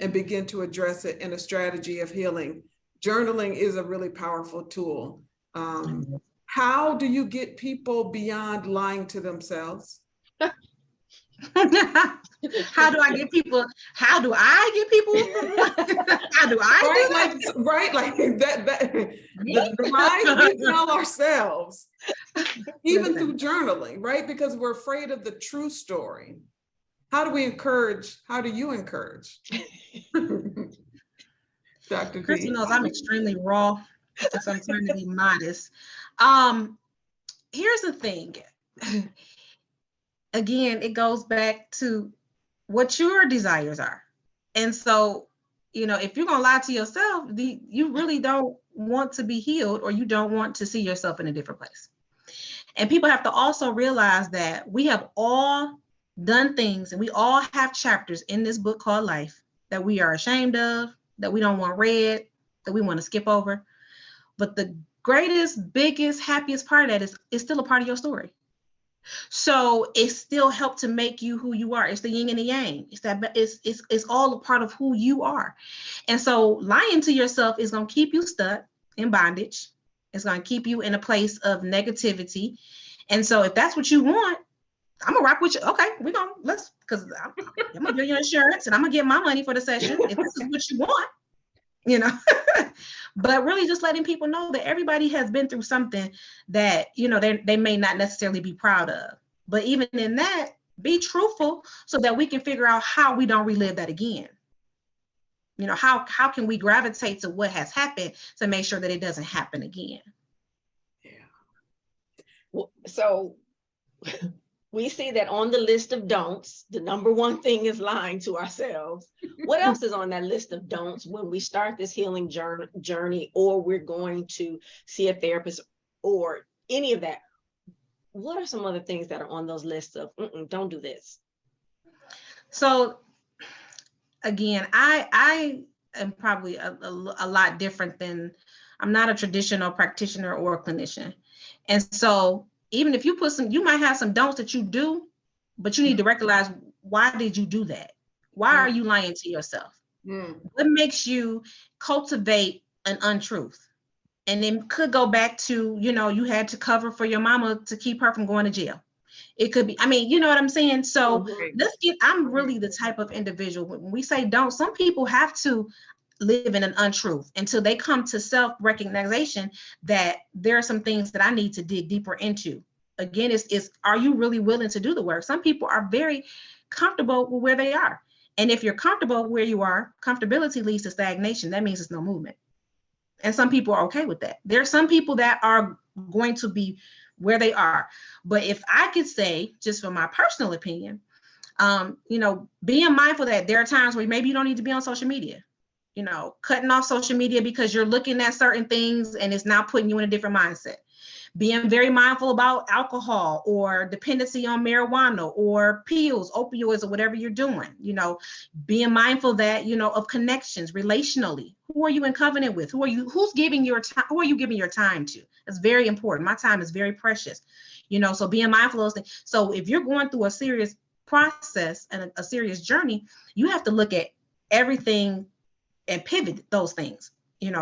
and begin to address it in a strategy of healing. Journaling is a really powerful tool. How do you get people beyond lying to themselves? How do I get people? How do I get people? How do I right, do that? Like the lies we tell ourselves, even through journaling, right? Because we're afraid of the true story. How do you encourage? Dr. Crystal D. knows I'm extremely raw, so I'm trying to be modest. Here's the thing. Again, it goes back to what your desires are. And so, if you're going to lie to yourself, you really don't want to be healed, or you don't want to see yourself in a different place. And people have to also realize that we have all done things, and we all have chapters in this book called life that we are ashamed of, that we don't want read, that we want to skip over. But the greatest, biggest, happiest part of that is still a part of your story. So it still helped to make you who you are. It's the yin and the yang. It's all a part of who you are. And so lying to yourself is going to keep you stuck in bondage. It's going to keep you in a place of negativity. And so if that's what you want, I'm gonna rock with you. Okay, because I'm gonna give you insurance and I'm gonna get my money for the session if this is what you want, But really just letting people know that everybody has been through something that, they may not necessarily be proud of. But even in that, be truthful so that we can figure out how we don't relive that again. How can we gravitate to what has happened to make sure that it doesn't happen again? Yeah. Well, so we see that on the list of don'ts, the number one thing is lying to ourselves. What else is on that list of don'ts when we start this healing journey, or we're going to see a therapist or any of that? What are some other things that are on those lists of don't do this? So again, I am probably a lot different I'm not a traditional practitioner or a clinician. And so even if you you might have some don'ts that you do, but you need to recognize, why did you do that? Why are you lying to yourself? Mm. What makes you cultivate an untruth? And it could go back to, you had to cover for your mama to keep her from going to jail. It could be, you know what I'm saying? So I'm really the type of individual, when we say don't, some people have to live in an untruth until they come to self-recognition that there are some things that I need to dig deeper into. Again, it's are you really willing to do the work? Some people are very comfortable with where they are. And if you're comfortable where you are, comfortability leads to stagnation. That means there's no movement. And some people are okay with that. There are some people that are going to be where they are. But if I could say, just from my personal opinion, being mindful that there are times where maybe you don't need to be on social media, cutting off social media because you're looking at certain things and it's now putting you in a different mindset. Being very mindful about alcohol or dependency on marijuana or pills, opioids, or whatever you're doing, being mindful that, of connections relationally. Who are you in covenant with? Who's giving your time? Who are you giving your time to? It's very important. My time is very precious, so being mindful of those things. So if you're going through a serious process and a serious journey, you have to look at everything and pivot those things.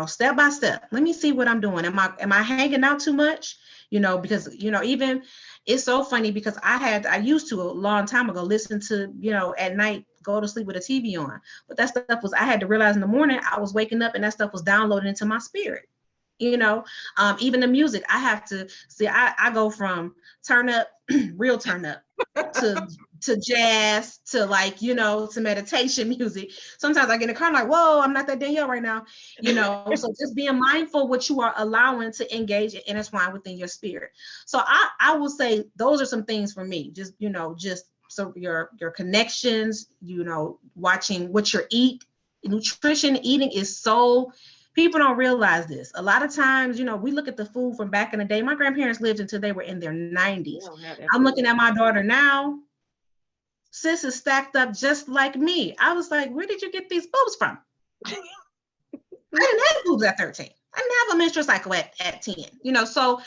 Step by step. Let me see what I'm doing. Am I hanging out too much? Because, even it's so funny because I used to a long time ago listen to, at night, go to sleep with a TV on. But that stuff I had to realize in the morning, I was waking up and that stuff was downloaded into my spirit. Even the music, I have to see, I go from turn up, real turn up to jazz, to to meditation music. Sometimes I get in the car, I'm like, whoa, I'm not that Danielle right now, so just being mindful what you are allowing to engage and intertwine within your spirit. So I will say those are some things for me, just so your connections, watching what you eat. Nutrition, eating is so, people don't realize this. A lot of times, we look at the food from back in the day. My grandparents lived until they were in their 90s. I'm looking at my daughter now. Sis is stacked up just like me. I was like, where did you get these boobs from? I didn't have boobs at 13. I didn't have a menstrual cycle at 10. So,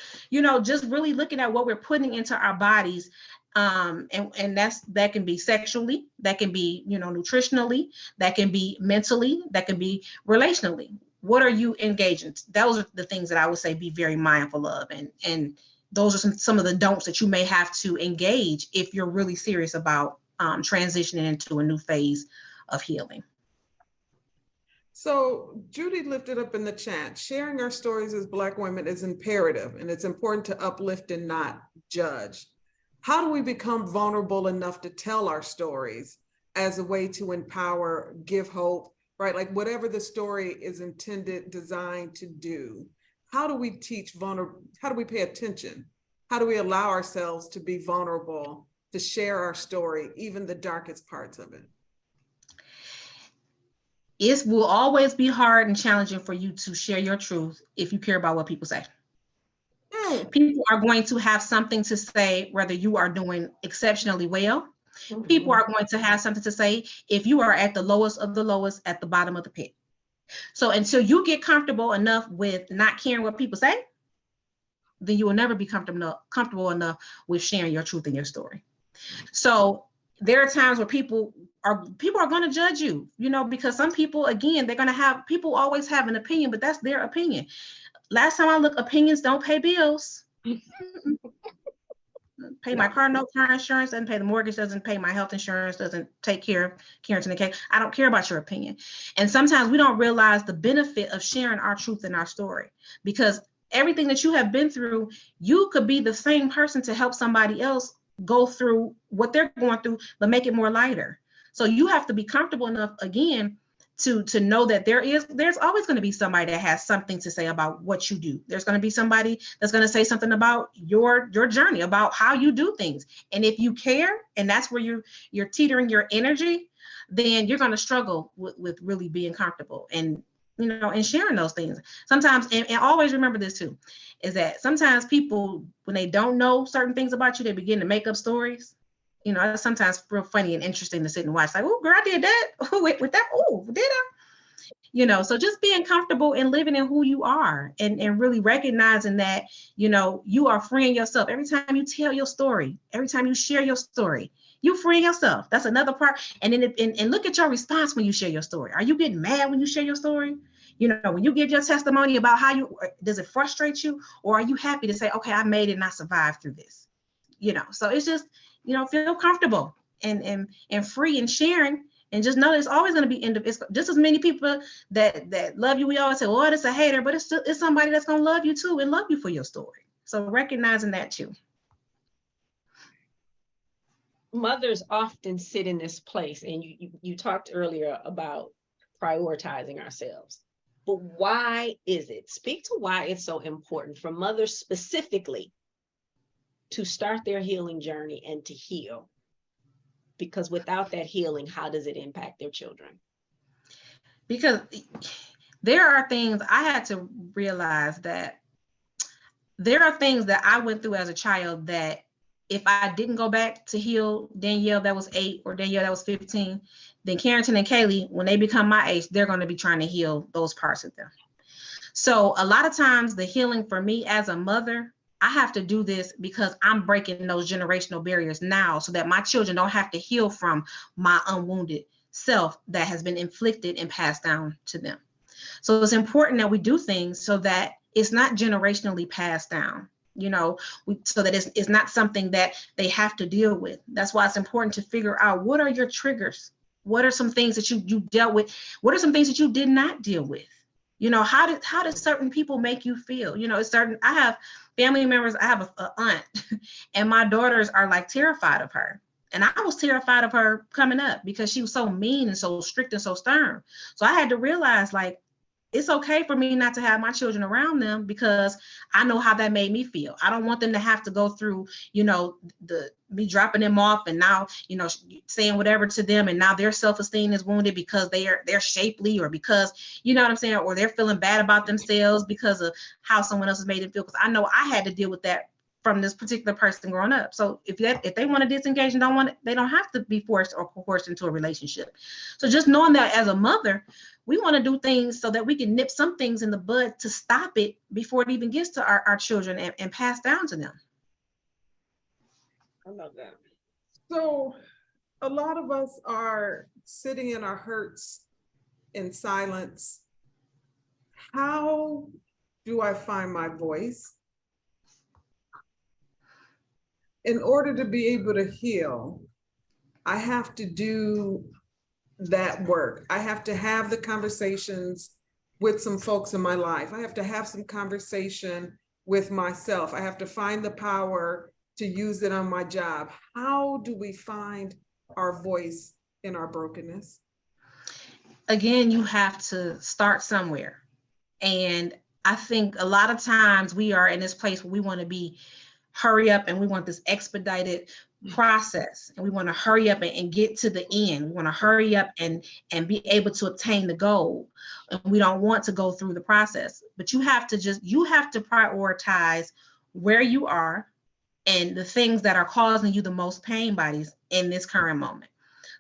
just really looking at what we're putting into our bodies. And that can be sexually, that can be, nutritionally, that can be mentally, that can be relationally. What are you engaging? Those are the things that I would say be very mindful of. And those are some of the don'ts that you may have to engage if you're really serious about transitioning into a new phase of healing. So Judy lifted up in the chat, sharing our stories as Black women is imperative, and it's important to uplift and not judge. How do we become vulnerable enough to tell our stories as a way to empower, give hope, right? Like whatever the story is intended, designed to do. How do we teach how do we pay attention? How do we allow ourselves to be vulnerable, to share our story, even the darkest parts of it? It will always be hard and challenging for you to share your truth if you care about what people say. People are going to have something to say, whether you are doing exceptionally well. People are going to have something to say if you are at the lowest of the lowest, at the bottom of the pit. So until you get comfortable enough with not caring what people say, then you will never be comfortable enough with sharing your truth and your story. So there are times where people are going to judge you, because some people, again, people always have an opinion, but that's their opinion. Last time I looked, opinions don't pay bills. Pay my car note, car insurance, doesn't pay the mortgage, doesn't pay my health insurance, doesn't take care of Karen and Kate. I don't care about your opinion. And sometimes we don't realize the benefit of sharing our truth and our story, because everything that you have been through, you could be the same person to help somebody else go through what they're going through, but make it more lighter. So you have to be comfortable enough, again, to know that there's always going to be somebody that has something to say about what you do. There's going to be somebody that's going to say something about your journey, about how you do things. And if you care, and that's where you're teetering your energy, then you're going to struggle with really being comfortable and sharing those things. Sometimes, and always remember this too, is that sometimes people, when they don't know certain things about you, they begin to make up stories. It's sometimes real funny and interesting to sit and watch, like, oh, girl, I did that. Oh, with that. Oh, did I? So just being comfortable and living in who you are and really recognizing that, you are freeing yourself. Every time you tell your story, every time you share your story, You freeing yourself. That's another part. And then and look at your response when you share your story. Are you getting mad when you share your story? You know, when you give your testimony about does it frustrate you? Or are you happy to say, okay, I made it and I survived through this? You know, so it's just, feel comfortable and free and sharing. And just know it's always going to be it's just as many people that love you. We always say, oh, it's a hater, but it's somebody that's going to love you too and love you for your story. So recognizing that too. Mothers often sit in this place, and you talked earlier about prioritizing ourselves. But why is it? Speak to why it's so important for mothers specifically to start their healing journey and to heal. Because without that healing, how does it impact their children? Because there are things I had to realize that there are things that I went through as a child that if I didn't go back to heal Danielle that was 8 or Danielle that was 15, then Carrington and Kaylee, when they become my age, they're going to be trying to heal those parts of them. So a lot of times the healing for me as a mother, I have to do this because I'm breaking those generational barriers now so that my children don't have to heal from my unwounded self that has been inflicted and passed down to them. So it's important that we do things so that it's not generationally passed down, so that it's not something that they have to deal with. That's why it's important to figure out, what are your triggers? What are some things that you dealt with? What are some things that you did not deal with? How did certain people make you feel? I have family members, I have a aunt and my daughters are like terrified of her. And I was terrified of her coming up because she was so mean and so strict and so stern. So I had to realize, like, it's okay for me not to have my children around them because I know how that made me feel. I don't want them to have to go through, me dropping them off and now, saying whatever to them. And now their self-esteem is wounded because they're shapely, or because, you know what I'm saying? Or they're feeling bad about themselves because of how someone else has made them feel. Because I know I had to deal with that from this particular person growing up. So if they want to disengage and they don't have to be forced or coerced into a relationship. So just knowing that as a mother, we want to do things so that we can nip some things in the bud to stop it before it even gets to our children and pass down to them. I love that. So a lot of us are sitting in our hurts in silence. How do I find my voice? In order to be able to heal, I have to do that work. I have to have the conversations with some folks in my life. I have to have some conversation with myself. I have to find the power to use it on my job. How do we find our voice in our brokenness? Again, you have to start somewhere. And I think a lot of times we are in this place where we want to hurry up and we want this expedited process, and we want to hurry up and get to the end. We want to hurry up and be able to obtain the goal, and we don't want to go through the process. But you have to prioritize where you are and the things that are causing you the most pain bodies in this current moment.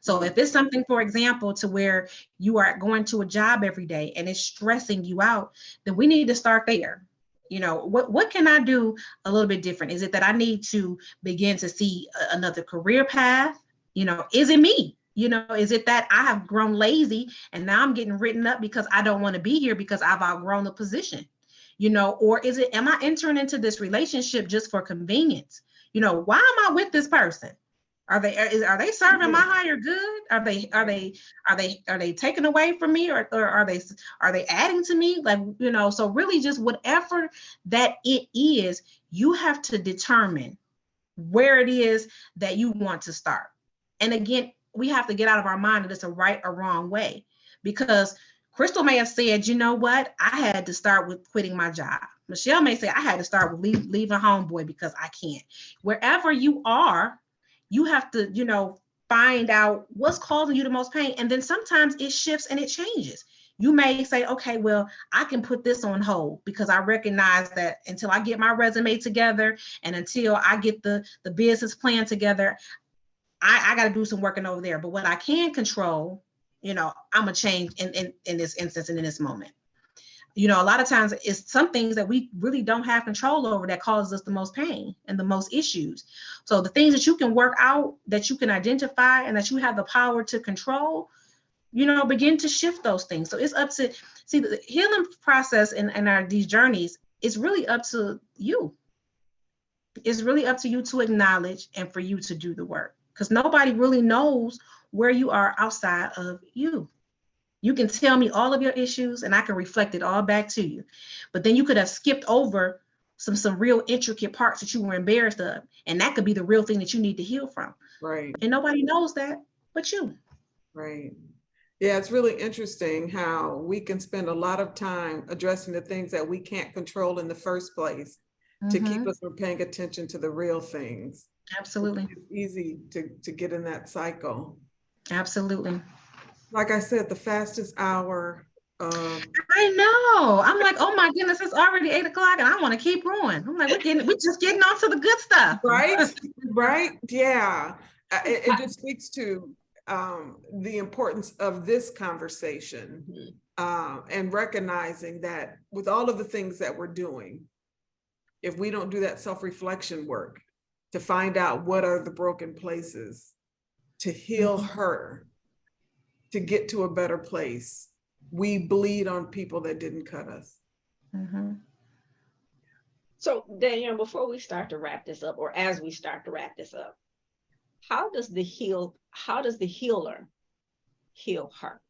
So if it's something, for example, to where you are going to a job every day and it's stressing you out, then we need to start there. What can I do a little bit different? Is it that I need to begin to see another career path? Is it me? Is it that I have grown lazy and now I'm getting written up because I don't want to be here because I've outgrown the position? Or am I entering into this relationship just for convenience? Why am I with this person? Are they serving my higher good? Are they taking away from me, or are they adding to me? So really just whatever that it is, you have to determine where it is that you want to start. And again, we have to get out of our mind that it's a right or wrong way, because Crystal may have said, you know what, I had to start with quitting my job. Michele may say, I had to start with leaving homeboy because I can't. Wherever you are, you have to, find out what's causing you the most pain. And then sometimes it shifts and it changes. You may say, okay, well, I can put this on hold because I recognize that until I get my resume together and until I get the business plan together, I got to do some working over there. But what I can control, I'm going to change in this instance and in this moment. You know, a lot of times it's some things that we really don't have control over that causes us the most pain and the most issues. So the things that you can work out, that you can identify, and that you have the power to control, you know, begin to shift those things. So it's up to, see, the healing process in these journeys is really up to you. It's really up to you to acknowledge and for you to do the work, because nobody really knows where you are outside of you. You can tell me all of your issues and I can reflect it all back to you. But then you could have skipped over some real intricate parts that you were embarrassed of. And that could be the real thing that you need to heal from. Right. And nobody knows that but you. Right. Yeah, it's really interesting how we can spend a lot of time addressing the things that we can't control in the first place to keep us from paying attention to the real things. Absolutely. It's easy to get in that cycle. Absolutely. Like I said, the fastest hour. I know. I'm like, oh my goodness, it's already 8 o'clock and I want to keep going. I'm like, we're just getting on to the good stuff. Right? Right? Yeah. It just speaks to the importance of this conversation, and recognizing that with all of the things that we're doing, if we don't do that self-reflection work to find out what are the broken places, to heal her, to get to a better place, we bleed on people that didn't cut us. So Danielle, before we start to wrap this up, or as we start to wrap this up, how does the healer heal her?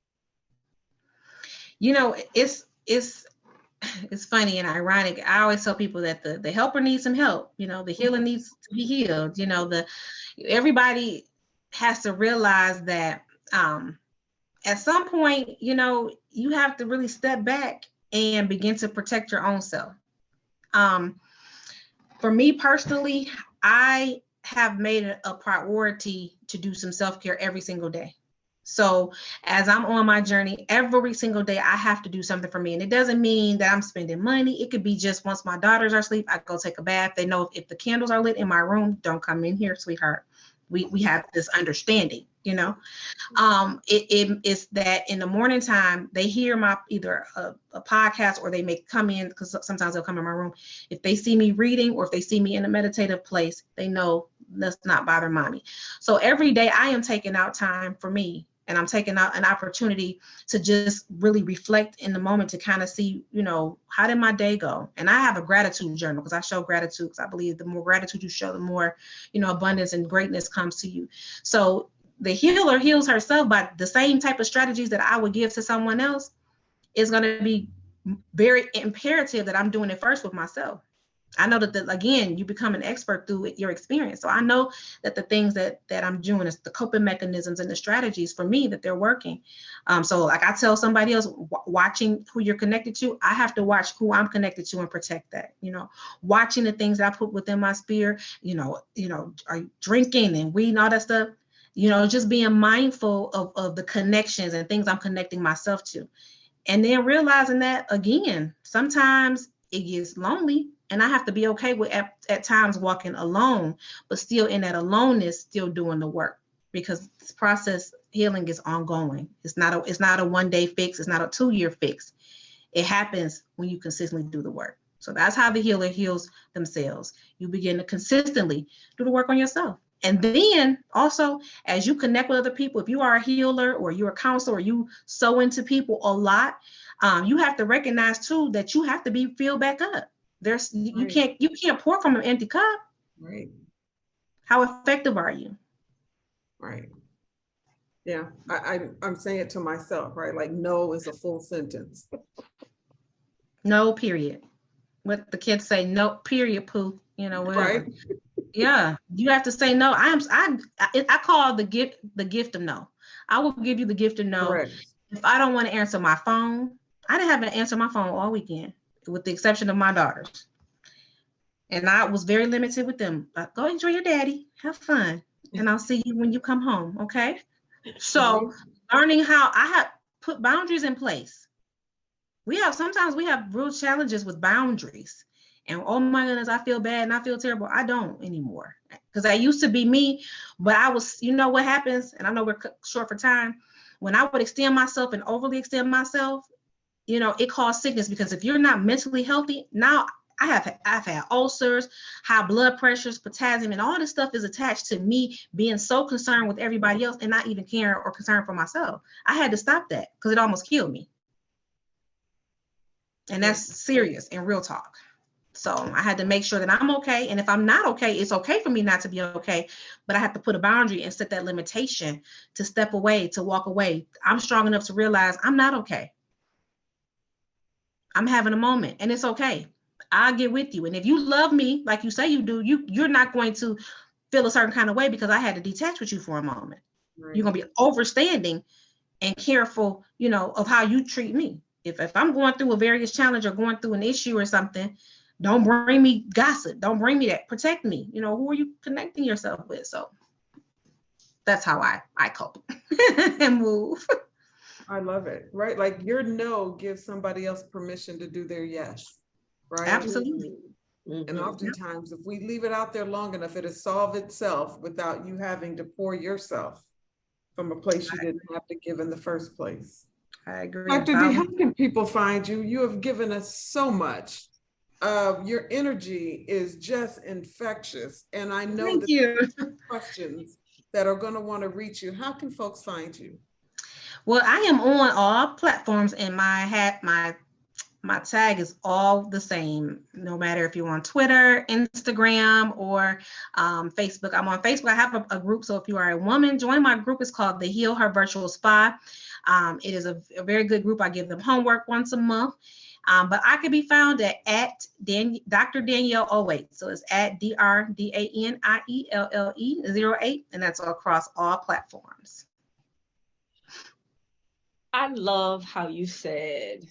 You know, it's funny and ironic. I always tell people that the helper needs some help. You know, the healer needs to be healed. You know, everybody has to realize that at some point, you know, you have to really step back and begin to protect your own self. For me personally, I have made it a priority to do some self-care every single day. So as I'm on my journey, every single day, I have to do something for me. And it doesn't mean that I'm spending money. It could be just once my daughters are asleep, I go take a bath. They know if the candles are lit in my room, don't come in here, sweetheart. We have this understanding, you know. It's that in the morning time, they hear my either a podcast, or they may come in, because sometimes they'll come in my room. If they see me reading, or if they see me in a meditative place, they know let's not bother mommy. So every day I am taking out time for me, and I'm taking out an opportunity to just really reflect in the moment, to kind of see, you know, how did my day go? And I have a gratitude journal, because I show gratitude, because I believe the more gratitude you show, the more, you know, abundance and greatness comes to you. So the healer heals herself by the same type of strategies that I would give to someone else. Is going to be very imperative that I'm doing it first with myself. I know that, again, you become an expert through your experience. So I know that the things that I'm doing is the coping mechanisms and the strategies for me, that they're working. So like I tell somebody else, watching who you're connected to, I have to watch who I'm connected to and protect that, you know, watching the things that I put within my sphere, you know, are you drinking and weed and all that stuff, you know, just being mindful of the connections and things I'm connecting myself to. And then realizing that, again, sometimes it gets lonely. And I have to be okay with at times walking alone, but still in that aloneness, still doing the work, because this process, healing, is ongoing. It's not a 1-day fix. It's not a 2-year fix. It happens when you consistently do the work. So that's how the healer heals themselves. You begin to consistently do the work on yourself. And then also, as you connect with other people, if you are a healer or you're a counselor, or you sow into people a lot, you have to recognize too that you have to be filled back up. You can't pour from an empty cup. Right. How effective are you? Right. Yeah. I'm saying it to myself, right? Like, no is a full sentence. No, period. What the kids say, no, period, poo, you know, whatever. Right. Yeah. You have to say no. I call the gift of no. I will give you the gift of no. Correct. If I don't want to answer my phone, I didn't have to answer my phone all weekend, with the exception of my daughters. And I was very limited with them. Go enjoy your daddy, have fun, and I'll see you when you come home, okay? So learning how I have put boundaries in place. Sometimes we have real challenges with boundaries. And oh my goodness, I feel bad and I feel terrible. I don't anymore. Because I used to be me, but I was, you know what happens, and I know we're short for time, when I would extend myself and overly extend myself, it caused sickness, because if you're not mentally healthy, now I've had ulcers, high blood pressures, potassium, and all this stuff is attached to me being so concerned with everybody else and not even caring or concerned for myself. I had to stop that because it almost killed me. And that's serious and real talk. So I had to make sure that I'm okay. And if I'm not okay, it's okay for me not to be okay. But I have to put a boundary and set that limitation to step away, to walk away. I'm strong enough to realize I'm not okay. I'm having a moment and it's okay. I'll get with you. And if you love me like you say you do, you're not going to feel a certain kind of way because I had to detach with you for a moment. Right. You're going to be overstanding and careful, of how you treat me. If I'm going through a various challenge or going through an issue or something, don't bring me gossip. Don't bring me that. Protect me. Who are you connecting yourself with? So that's how I cope and move. I love it. Right? Like your no gives somebody else permission to do their yes. Right? Absolutely. Mm-hmm. And oftentimes, if we leave it out there long enough, it'll solve itself without you having to pour yourself from a place you didn't have to give in the first place. I agree. Dr. D, how can people find you? You have given us so much. Your energy is just infectious. And I know that there are questions that are going to want to reach you. How can folks find you? Well, I am on all platforms, and my tag is all the same, no matter if you're on Twitter, Instagram, or Facebook. I'm on Facebook. I have a group, so if you are a woman, join my group. It's called the HealHer Virtual Spa. It is a very good group. I give them homework once a month. But I can be found at Dr. Danielle 08. So it's at DrDanielle 08, and that's across all platforms. I love how you said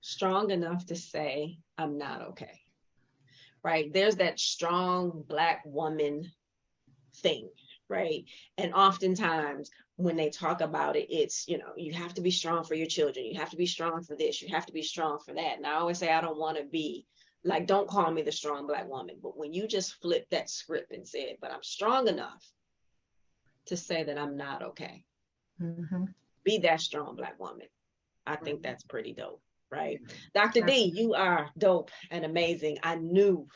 strong enough to say, I'm not okay, right? There's that strong Black woman thing, right? And oftentimes when they talk about it, it's, you have to be strong for your children. You have to be strong for this. You have to be strong for that. And I always say, I don't want to be like, don't call me the strong Black woman. But when you just flip that script and said, but I'm strong enough to say that I'm not okay. Mm-hmm. Be that strong Black woman. I think that's pretty dope. Right. Dr. D, you are dope and amazing. I knew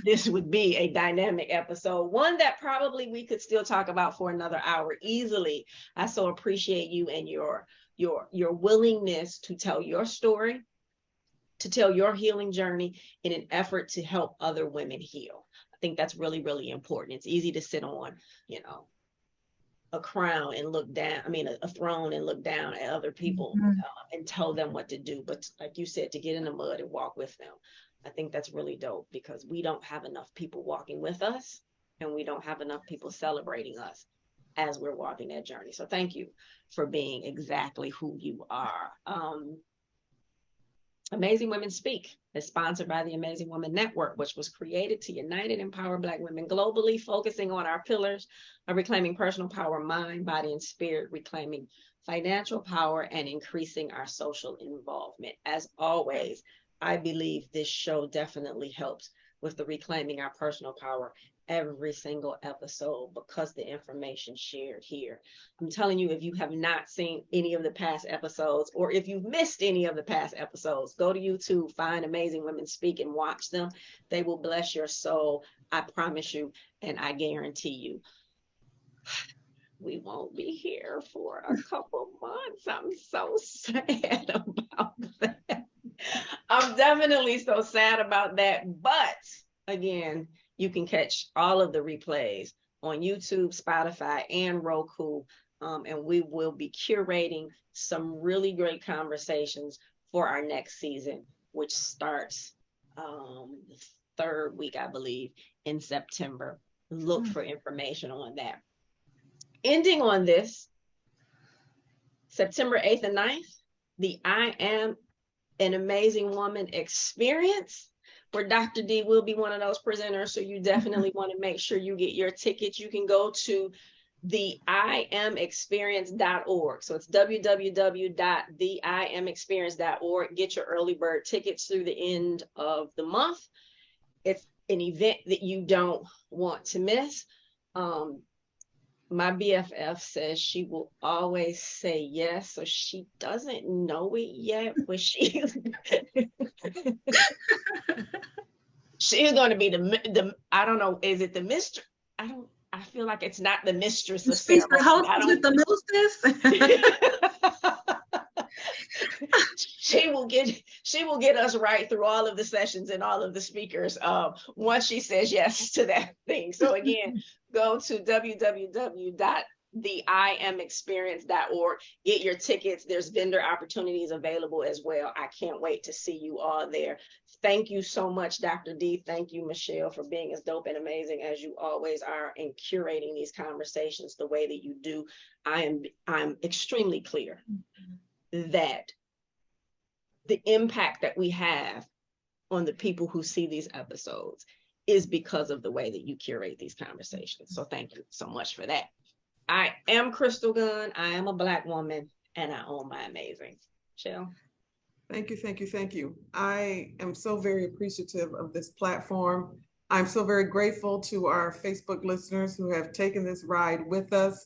this would be a dynamic episode, one that probably we could still talk about for another hour easily. I so appreciate you and your willingness to tell your story, to tell your healing journey in an effort to help other women heal. I think that's really, really important. It's easy to sit on, a crown and look down, a throne and look down at other people and tell them what to do. But like you said, to get in the mud and walk with them. I think that's really dope because we don't have enough people walking with us and we don't have enough people celebrating us as we're walking that journey. So thank you for being exactly who you are. Amazing Women Speak is sponsored by the Amazing Women Network, which was created to unite and empower Black women globally, focusing on our pillars of reclaiming personal power, mind, body, and spirit, reclaiming financial power, and increasing our social involvement. As always, I believe this show definitely helps with the reclaiming our personal power every single episode because the information shared here. I'm telling you, if you have not seen any of the past episodes, or if you've missed any of the past episodes, go to YouTube, find Amazing Women Speak and watch them. They will bless your soul. I promise you, and I guarantee you. We won't be here for a couple months. I'm so sad about that. I'm definitely so sad about that. But again, you can catch all of the replays on YouTube, Spotify, and Roku. And we will be curating some really great conversations for our next season, which starts the third week, I believe, in September. Look for information on that. Ending on this, September 8th and 9th, the I Am an Amazing Woman experience, where Dr. D will be one of those presenters. So you definitely want to make sure you get your tickets. You can go to the IamExperience.org. So it's www.theIamExperience.org. Get your early bird tickets through the end of the month. It's an event that you don't want to miss. My BFF says she will always say yes, so she doesn't know it yet, but she's going to be the I don't know, is it the mistress? I feel like it's not the mistress of Speaks the ceremony. hostess with the mostest. She will get us right through all of the sessions and all of the speakers once she says yes to that thing. So again, go to www.theimexperience.org, get your tickets. There's vendor opportunities available as well. I can't wait to see you all there. Thank you so much, Dr. D. Thank you, Michele, for being as dope and amazing as you always are and curating these conversations the way that you do. I'm extremely clear that the impact that we have on the people who see these episodes is because of the way that you curate these conversations. So thank you so much for that. I am Crystal Gunn. I am a Black woman and I own my amazing. Michele. Thank you, thank you, thank you. I am so very appreciative of this platform. I'm so very grateful to our Facebook listeners who have taken this ride with us.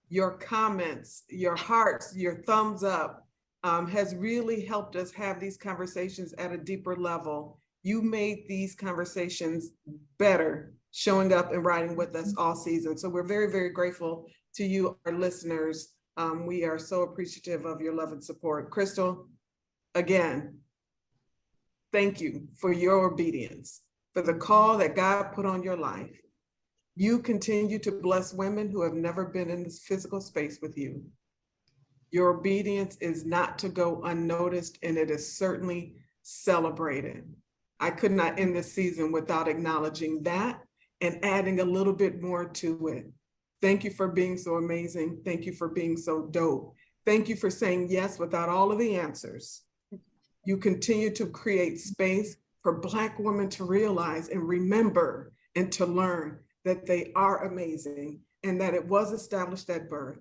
Your comments, your hearts, your thumbs up has really helped us have these conversations at a deeper level. You made these conversations better, showing up and riding with us all season. So we're very, very grateful to you, our listeners. We are so appreciative of your love and support. Crystal, again, thank you for your obedience, for the call that God put on your life. You continue to bless women who have never been in this physical space with you. Your obedience is not to go unnoticed, and it is certainly celebrated. I could not end this season without acknowledging that and adding a little bit more to it. Thank you for being so amazing. Thank you for being so dope. Thank you for saying yes without all of the answers. You continue to create space for Black women to realize and remember and to learn that they are amazing and that it was established at birth.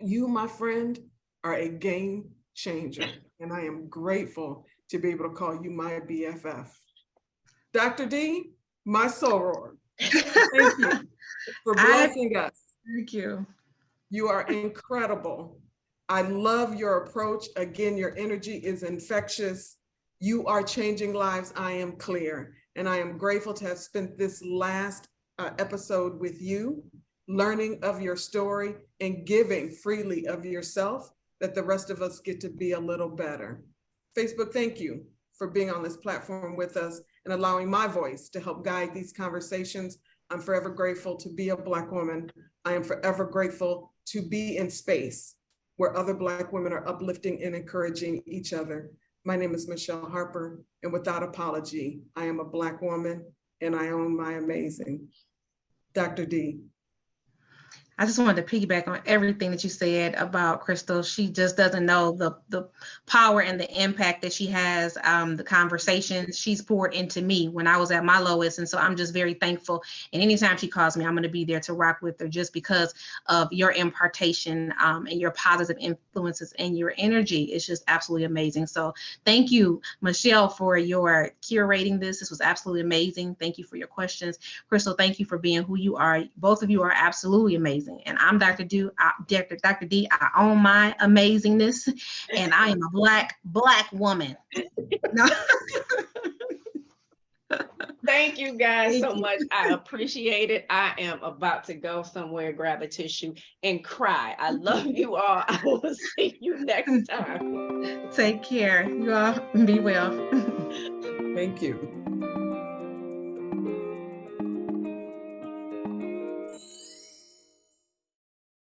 You, my friend, are a game changer, and I am grateful to be able to call you my BFF. Dr. D, my soror, thank you for blessing us. Thank you. You are incredible. I love your approach. Again, your energy is infectious. You are changing lives, I am clear. And I am grateful to have spent this last episode with you, learning of your story and giving freely of yourself, that the rest of us get to be a little better. Facebook, thank you for being on this platform with us and allowing my voice to help guide these conversations. I'm forever grateful to be a Black woman. I am forever grateful to be in space where other Black women are uplifting and encouraging each other. My name is Michele Harper, and without apology, I am a Black woman and I own my amazing. Dr. D. I just wanted to piggyback on everything that you said about Crystal. She just doesn't know the power and the impact that she has, the conversations she's poured into me when I was at my lowest. And so I'm just very thankful. And anytime she calls me, I'm going to be there to rock with her just because of your impartation and your positive influences and your energy. It's just absolutely amazing. So thank you, Michele, for your curating this. This was absolutely amazing. Thank you for your questions. Crystal, thank you for being who you are. Both of you are absolutely amazing. And I'm Dr. D. Dr. D. I own my amazingness, and I am a black woman. Thank you guys so much. I appreciate it. I am about to go somewhere, grab a tissue, and cry. I love you all. I will see you next time. Take care. You all be well. Thank you.